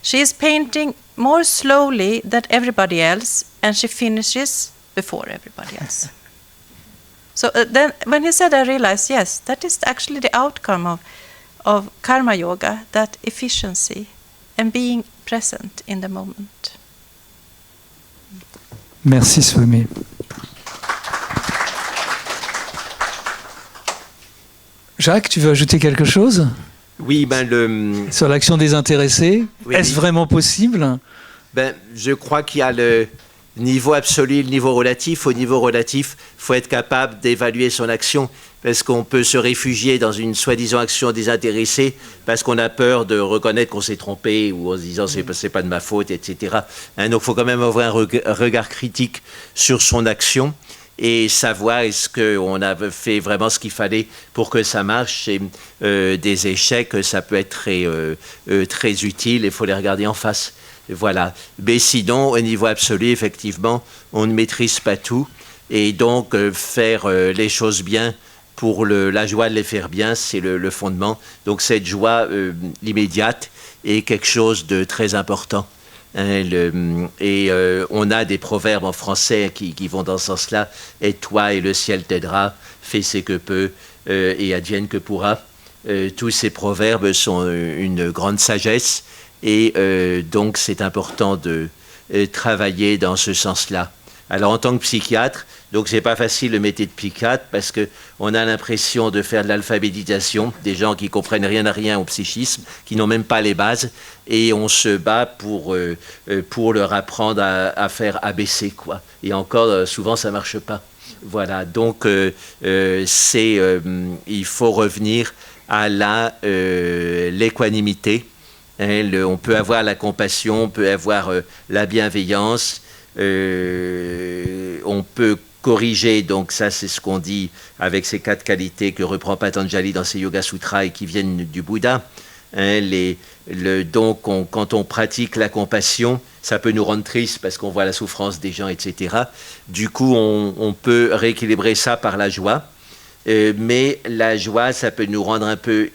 she is painting more slowly than everybody else, and she finishes before everybody else. So then when he said, I realized, yes, that is actually the outcome of karma yoga, that efficiency and being present in the moment. Merci Swami. Jacques, tu veux ajouter quelque chose? Oui, sur l'action désintéressée, oui, est-ce vraiment possible? Je crois qu'il y a le niveau absolu, le niveau relatif. Au niveau relatif, il faut être capable d'évaluer son action, parce qu'on peut se réfugier dans une soi-disant action désintéressée parce qu'on a peur de reconnaître qu'on s'est trompé, ou en se disant c'est pas de ma faute, etc. Donc il faut quand même avoir un regard critique sur son action. et savoir est-ce qu'on a fait vraiment ce qu'il fallait pour que ça marche. Et des échecs, ça peut être très utile, il faut les regarder en face. Voilà. Mais sinon, au niveau absolu, effectivement, on ne maîtrise pas tout. Et donc, faire les choses bien pour la joie de les faire bien, c'est le fondement. Donc, cette joie immédiate est quelque chose de très important. Hein, on a des proverbes en français qui vont dans ce sens-là. « Aide-toi et le ciel t'aidera, fais ce que peut et advienne que pourra ». Tous ces proverbes sont une grande sagesse et donc c'est important de travailler dans ce sens-là. Alors en tant que psychiatre, donc c'est pas facile le métier de psychiatre parce que on a l'impression de faire de l'alphabétisation, des gens qui comprennent rien à rien au psychisme, qui n'ont même pas les bases, et on se bat pour leur apprendre à faire ABC quoi. Et encore souvent ça marche pas. Voilà, donc il faut revenir à l'équanimité. Hein, on peut avoir la compassion, on peut avoir la bienveillance. On peut corriger, donc ça c'est ce qu'on dit avec ces 4 qualités que reprend Patanjali dans ses Yoga Sutras et qui viennent du Bouddha. Hein, donc quand on pratique la compassion, ça peut nous rendre tristes parce qu'on voit la souffrance des gens, etc. Du coup, on peut rééquilibrer ça par la joie. Mais la joie, ça peut nous rendre un peu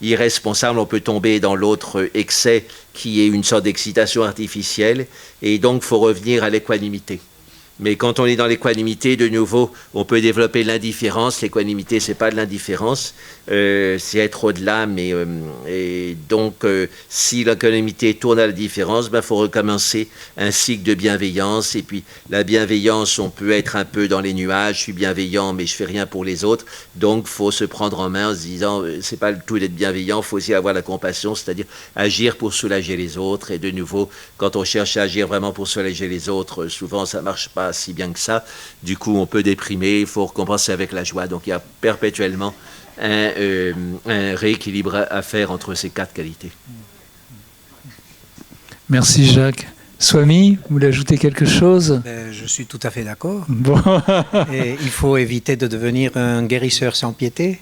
irresponsable. On peut tomber dans l'autre excès qui est une sorte d'excitation artificielle. Et donc, il faut revenir à l'équanimité. Mais quand on est dans l'équanimité, de nouveau, on peut développer l'indifférence. L'équanimité, c'est pas de l'indifférence, c'est être au-delà. Mais et donc, si l'équanimité tourne à la différence, ben, faut recommencer un cycle de bienveillance. Et puis, la bienveillance, on peut être un peu dans les nuages. Je suis bienveillant, mais je fais rien pour les autres. Donc, faut se prendre en main en se disant, c'est pas le tout d'être bienveillant. Faut aussi avoir la compassion, c'est-à-dire agir pour soulager les autres. Et de nouveau, quand on cherche à agir vraiment pour soulager les autres, souvent, ça marche pas si bien que ça. Du coup, on peut déprimer, il faut recompenser avec la joie. Donc, il y a perpétuellement un rééquilibre à faire entre ces 4 qualités. Merci Jacques. Swami, vous voulez ajouter quelque chose? Je suis tout à fait d'accord. Bon. Et il faut éviter de devenir un guérisseur sans piété,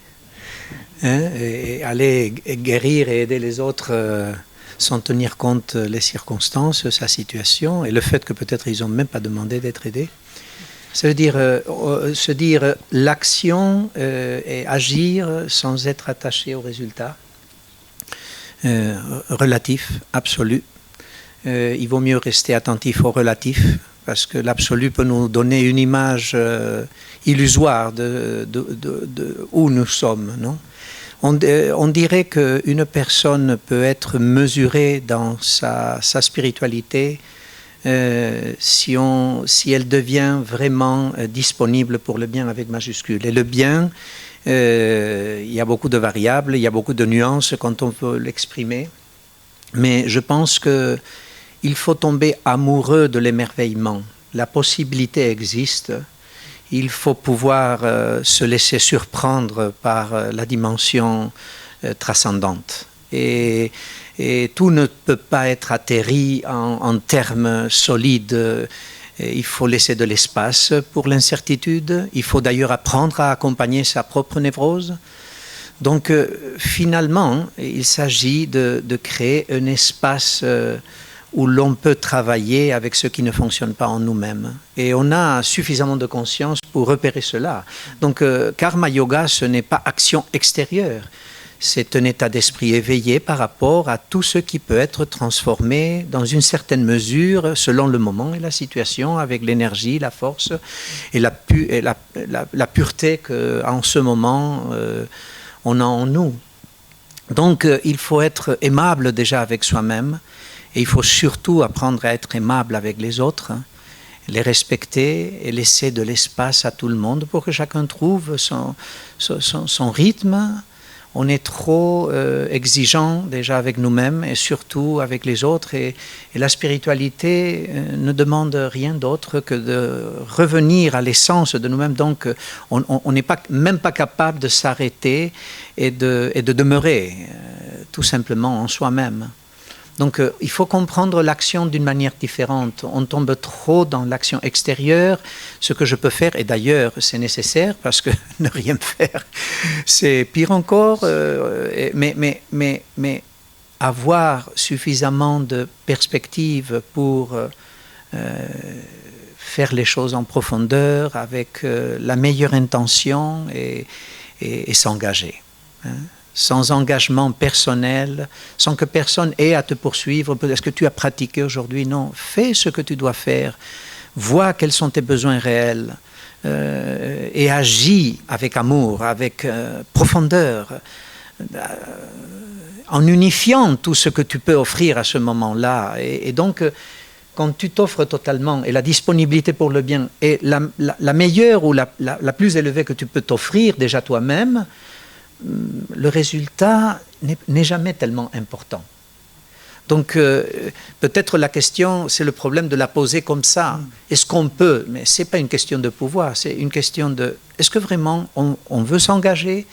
hein, et aller guérir et aider les autres sans tenir compte les circonstances, sa situation et le fait que peut-être ils n'ont même pas demandé d'être aidés. Ça veut dire se dire l'action et agir sans être attaché au résultat relatif, absolu. Il vaut mieux rester attentif au relatif parce que l'absolu peut nous donner une image illusoire de où nous sommes, non ? On dirait qu'une personne peut être mesurée dans sa spiritualité si elle devient vraiment disponible pour le bien avec majuscule. Et le bien, il y a beaucoup de variables, il y a beaucoup de nuances quand on peut l'exprimer. Mais je pense qu'il faut tomber amoureux de l'émerveillement. La possibilité existe. Il faut pouvoir se laisser surprendre par la dimension transcendante. Et tout ne peut pas être atterri en termes solides. Il faut laisser de l'espace pour l'incertitude. Il faut d'ailleurs apprendre à accompagner sa propre névrose. Donc finalement, il s'agit de créer un espace où l'on peut travailler avec ce qui ne fonctionne pas en nous-mêmes. Et on a suffisamment de conscience pour repérer cela. Donc, Karma Yoga, ce n'est pas action extérieure. C'est un état d'esprit éveillé par rapport à tout ce qui peut être transformé dans une certaine mesure, selon le moment et la situation, avec l'énergie, la force et la pureté qu'en ce moment, on a en nous. Donc, il faut être aimable déjà avec soi-même. Et il faut surtout apprendre à être aimable avec les autres, les respecter et laisser de l'espace à tout le monde pour que chacun trouve son rythme. On est trop exigeant déjà avec nous-mêmes et surtout avec les autres. Et la spiritualité ne demande rien d'autre que de revenir à l'essence de nous-mêmes. Donc on n'est même pas capable de s'arrêter et de demeurer tout simplement en soi-même. Donc il faut comprendre l'action d'une manière différente. On tombe trop dans l'action extérieure. Ce que je peux faire, et d'ailleurs c'est nécessaire parce que ne rien faire, c'est pire encore. Mais avoir suffisamment de perspective pour faire les choses en profondeur avec la meilleure intention et s'engager. Hein. Sans engagement personnel, sans que personne ait à te poursuivre. Est-ce que tu as pratiqué aujourd'hui? Non. Fais ce que tu dois faire. Vois quels sont tes besoins réels et agis avec amour, avec profondeur, en unifiant tout ce que tu peux offrir à ce moment-là. Et donc, quand tu t'offres totalement, et la disponibilité pour le bien est la meilleure ou la plus élevée que tu peux t'offrir déjà toi-même, le résultat n'est jamais tellement important. Donc, peut-être la question, c'est le problème de la poser comme ça. Est-ce qu'on peut? Mais ce n'est pas une question de pouvoir, c'est une question de... Est-ce que vraiment on veut s'engager?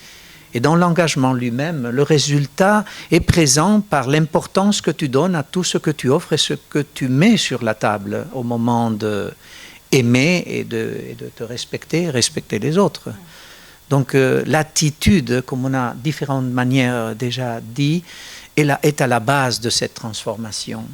Et dans l'engagement lui-même, le résultat est présent par l'importance que tu donnes à tout ce que tu offres et ce que tu mets sur la table au moment d'aimer et de te respecter les autres. Donc l'attitude, comme on a différentes manières déjà dit, est à la base de cette transformation.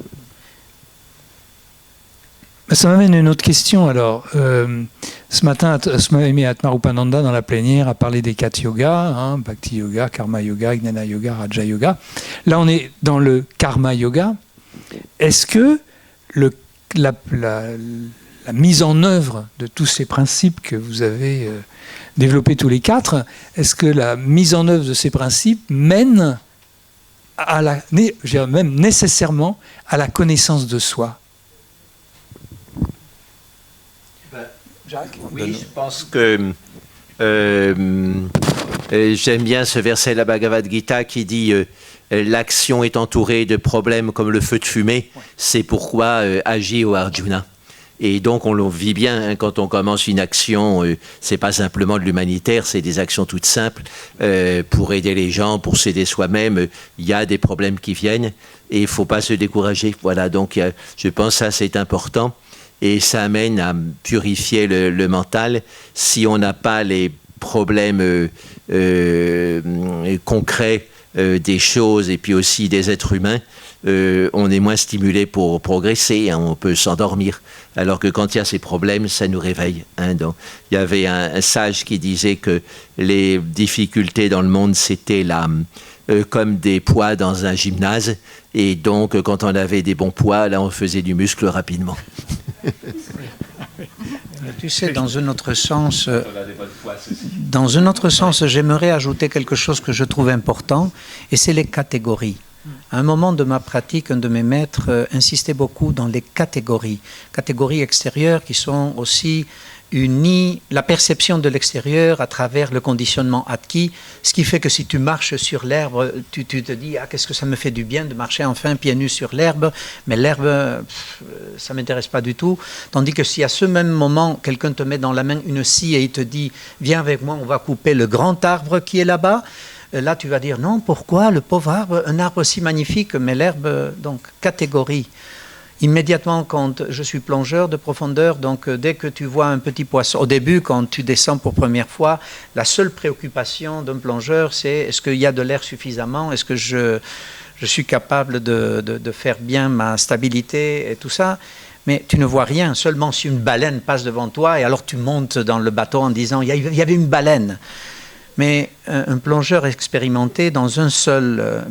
Ça m'amène à une autre question. Alors, ce matin, Swami Atmarupananda, dans la plénière, a parlé des 4 yogas, hein, Bhakti Yoga, Karma Yoga, Gnana Yoga, Raja Yoga. Là, on est dans le Karma Yoga. Est-ce que la mise en œuvre de tous ces principes que vous avez développés tous les 4, est-ce que la mise en œuvre de ces principes mène même nécessairement à la connaissance de soi? Jacques? Oui, je pense que j'aime bien ce verset de la Bhagavad Gita qui dit l'action est entourée de problèmes comme le feu de fumée, c'est pourquoi agit au Arjuna. Et donc on le vit bien hein, quand on commence une action, c'est pas simplement de l'humanitaire, c'est des actions toutes simples pour aider les gens, pour s'aider soi-même. Il y a des problèmes qui viennent et il faut pas se décourager. Voilà, donc je pense que ça c'est important. Et ça amène à purifier le mental. Si on n'a pas les problèmes concrets des choses et puis aussi des êtres humains, on est moins stimulé pour progresser, hein, on peut s'endormir. Alors que quand il y a ces problèmes, ça nous réveille. Hein, donc, il y avait un sage qui disait que les difficultés dans le monde, c'était comme des poids dans un gymnase. Et donc, quand on avait des bons poids, là, on faisait du muscle rapidement. Tu sais, dans un autre sens, j'aimerais ajouter quelque chose que je trouve important, et c'est les catégories. À un moment de ma pratique, un de mes maîtres insistait beaucoup dans les catégories extérieures qui sont aussi unies, la perception de l'extérieur à travers le conditionnement acquis, ce qui fait que si tu marches sur l'herbe, tu te dis « Ah, qu'est-ce que ça me fait du bien de marcher enfin pieds nus sur l'herbe ?» Mais l'herbe, ça ne m'intéresse pas du tout. Tandis que si à ce même moment, quelqu'un te met dans la main une scie et il te dit « Viens avec moi, on va couper le grand arbre qui est là-bas », là, tu vas dire, non, pourquoi le pauvre arbre, un arbre si magnifique, mais l'herbe, donc, catégorie. Immédiatement, quand je suis plongeur de profondeur, donc dès que tu vois un petit poisson, au début, quand tu descends pour première fois, la seule préoccupation d'un plongeur, c'est est-ce qu'il y a de l'air suffisamment, est-ce que je suis capable de faire bien ma stabilité et tout ça. Mais tu ne vois rien, seulement si une baleine passe devant toi, et alors tu montes dans le bateau en disant, il y avait une baleine. Mais un plongeur expérimenté dans un seul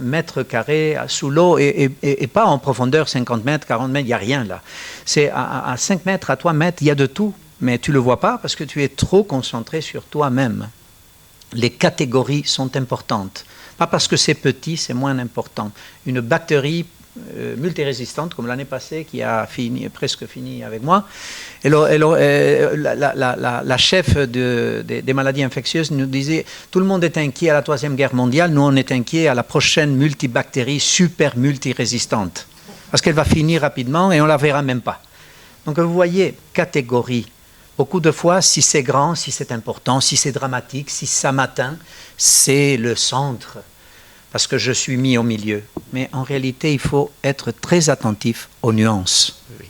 mètre carré sous l'eau et pas en profondeur 50 mètres, 40 mètres, il n'y a rien là. C'est à 5 mètres, à 3 mètres, il y a de tout. Mais tu ne le vois pas parce que tu es trop concentré sur toi-même. Les catégories sont importantes. Pas parce que c'est petit, c'est moins important. Une bactérie multirésistante, comme l'année passée, qui a presque fini avec moi. La chef des maladies infectieuses nous disait « Tout le monde est inquiet à la Troisième Guerre mondiale, nous on est inquiet à la prochaine multibactérie super multirésistante. Parce qu'elle va finir rapidement et on ne la verra même pas. » Donc vous voyez, catégorie. Beaucoup de fois, si c'est grand, si c'est important, si c'est dramatique, si ça m'atteint, c'est le centre. parce que je suis mis au milieu. Mais en réalité, il faut être très attentif aux nuances. Oui,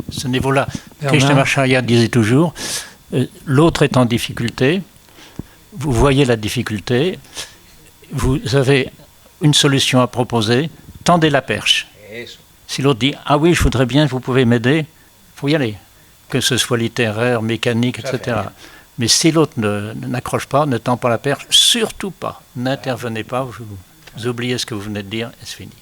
ce niveau-là, Krishnamacharya disait toujours, l'autre est en difficulté, vous voyez la difficulté, vous avez une solution à proposer, tendez la perche. Si l'autre dit « Ah oui, je voudrais bien, vous pouvez m'aider », il faut y aller, que ce soit littéraire, mécanique, etc. Mais si l'autre n'accroche pas, ne tend pas la perche, surtout pas, n'intervenez pas, vous oubliez ce que vous venez de dire et c'est fini.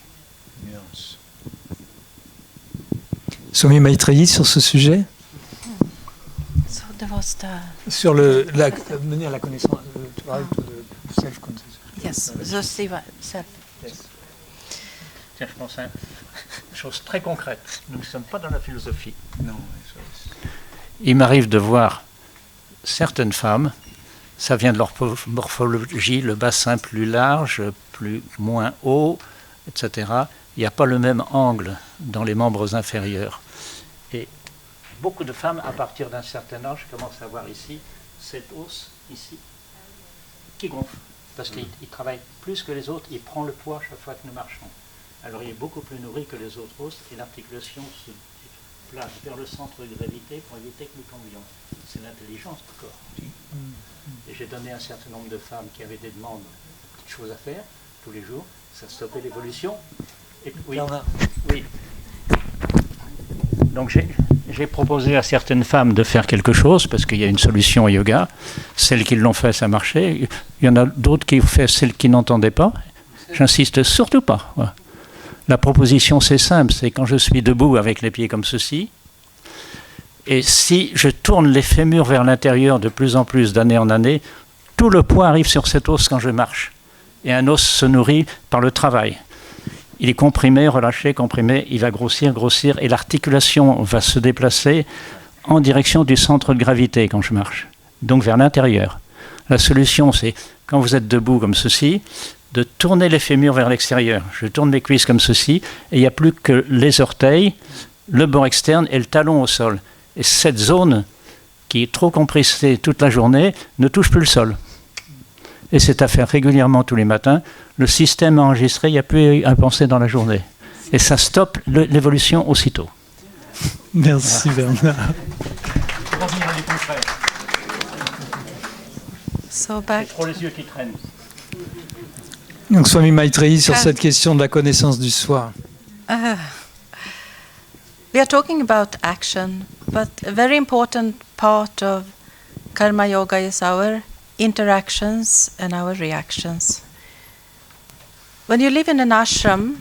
Swami Maitreyi sur ce sujet? So there was the... Sur mener à la connaissance, self-consciousness. Yes, the Siva self. Tiens, je pense à une chose très concrète. Nous ne sommes pas dans la philosophie. Non. Il m'arrive de voir certaines femmes, ça vient de leur morphologie, le bassin plus large, moins haut, etc. Il n'y a pas le même angle dans les membres inférieurs. Et beaucoup de femmes, à partir d'un certain âge, commencent à voir ici, cet os, ici, qui gonfle. Parce qu'il travaille plus que les autres, il prend le poids chaque fois que nous marchons. Alors il est beaucoup plus nourri que les autres os et l'articulation se place vers le centre de gravité pour éviter que nous tombions. C'est l'intelligence du corps. Et j'ai donné un certain nombre de femmes qui avaient des demandes, des petites choses à faire tous les jours, ça stoppait l'évolution. Et oui. Donc j'ai proposé à certaines femmes de faire quelque chose, parce qu'il y a une solution au yoga. Celles qui l'ont fait, ça marchait. Il y en a d'autres qui ont fait celles qui n'entendaient pas. J'insiste surtout pas. Voilà. La proposition, c'est simple, c'est quand je suis debout avec les pieds comme ceci, et si je tourne les fémurs vers l'intérieur de plus en plus d'année en année, tout le poids arrive sur cet os quand je marche. Et un os se nourrit par le travail. Il est comprimé, relâché, comprimé, il va grossir, et l'articulation va se déplacer en direction du centre de gravité quand je marche, donc vers l'intérieur. La solution, c'est, quand vous êtes debout comme ceci, de tourner les fémurs vers l'extérieur. Je tourne mes cuisses comme ceci, et il n'y a plus que les orteils, le bord externe et le talon au sol. Et cette zone, qui est trop compressée toute la journée, ne touche plus le sol. Et c'est à faire régulièrement tous les matins. Le système enregistré, il n'y a plus à penser dans la journée. Et ça stoppe l'évolution aussitôt. Merci Bernard. So back. C'est trop les yeux qui traînent. Donc Swami Maitreyi sur cette question de la connaissance du soi. We are talking about action, but a very important part of Karma Yoga is our interactions and our reactions. When you live in an ashram,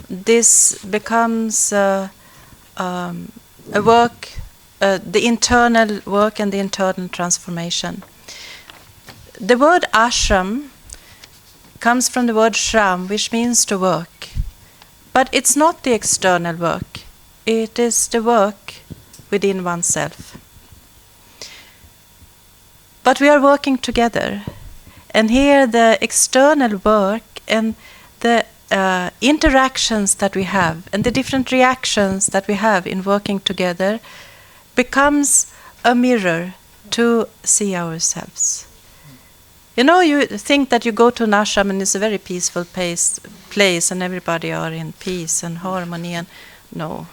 this becomes a work, the internal work and the internal transformation. The word ashram comes from the word shram, which means to work. But it's not the external work. It is the work within oneself. But we are working together. And here the external work and the interactions that we have and the different reactions that we have in working together becomes a mirror to see ourselves. You know, you think that you go to an ashram and it's a very peaceful place and everybody are in peace and harmony, and no.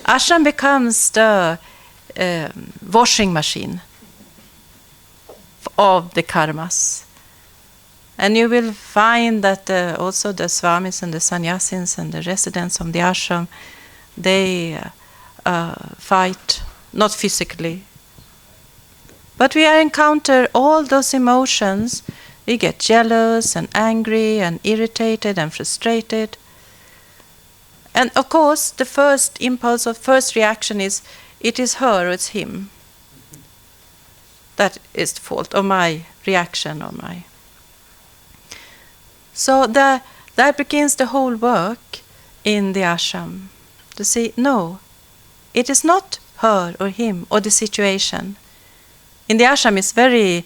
Ashram becomes the washing machine of the karmas. And you will find that also the swamis and the sannyasis and the residents of the ashram, they fight, not physically. But we encounter all those emotions. We get jealous and angry and irritated and frustrated. And of course, the first impulse or first reaction is, it is her or it's him. That is the fault, or my reaction, or my... So that begins the whole work in the ashram. To say, no, it is not her or him or the situation. In the ashram, it's very...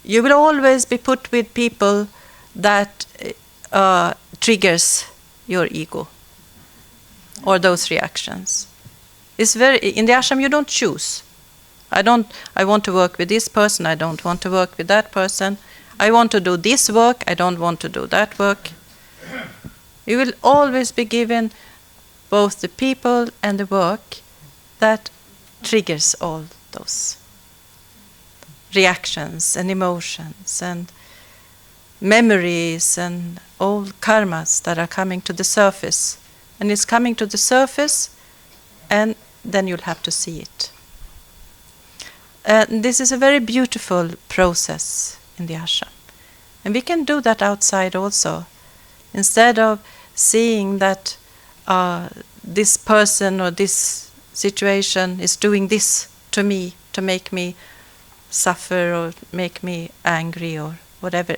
you will always be put with people that triggers your ego or those reactions. It's very... In the ashram, you don't choose. I want to work with this person, I don't want to work with that person. I want to do this work, I don't want to do that work. You will always be given both the people and the work that triggers all those reactions and emotions and memories and old karmas that are coming to the surface. And it's coming to the surface, and then you'll have to see it. This is a very beautiful process in the ashram. And we can do that outside also. Instead of seeing that this person or this situation is doing this to me to make me suffer or make me angry or whatever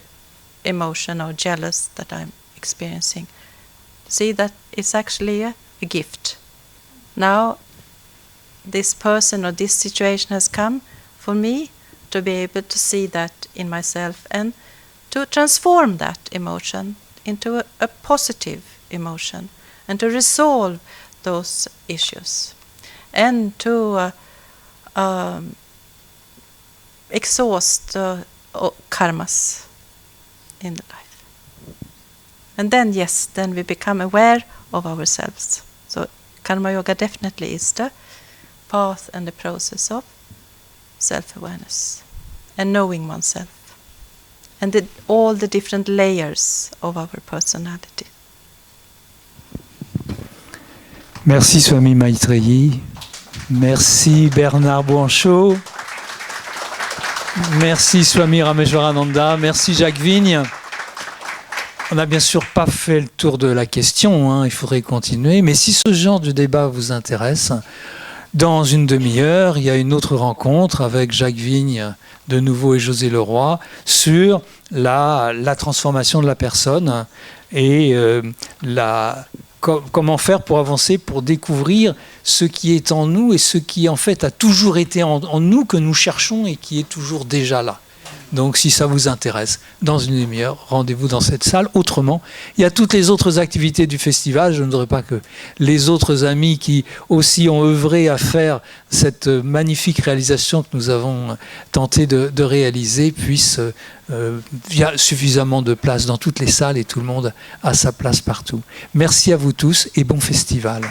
emotion or jealous that I'm experiencing. See that it's actually a gift. Now this person or this situation has come for me to be able to see that in myself and to transform that emotion into a positive emotion and to resolve those issues and to exhaust karmas in the life. And then, yes, then we become aware of ourselves. So Karma Yoga definitely is the path and the process of self-awareness and knowing oneself and all the different layers of our personality. Merci Swami Maitreyi. Merci Bernard Bouanchot. Merci Swami Rameshwarananda. Merci Jacques Vigne. On n'a bien sûr pas fait le tour de la question, hein, il faudrait continuer. Mais si ce genre de débat vous intéresse, dans une demi-heure, il y a une autre rencontre avec Jacques Vigne de nouveau et José Leroy sur la transformation de la personne et comment faire pour avancer, pour découvrir ce qui est en nous et ce qui en fait a toujours été en nous, que nous cherchons et qui est toujours déjà là. Donc si ça vous intéresse, dans une demi-heure, rendez-vous dans cette salle. Autrement, il y a toutes les autres activités du festival. Je ne voudrais pas que les autres amis qui aussi ont œuvré à faire cette magnifique réalisation que nous avons tenté de réaliser puissent... il y a suffisamment de place dans toutes les salles et tout le monde a sa place partout. Merci à vous tous et bon festival.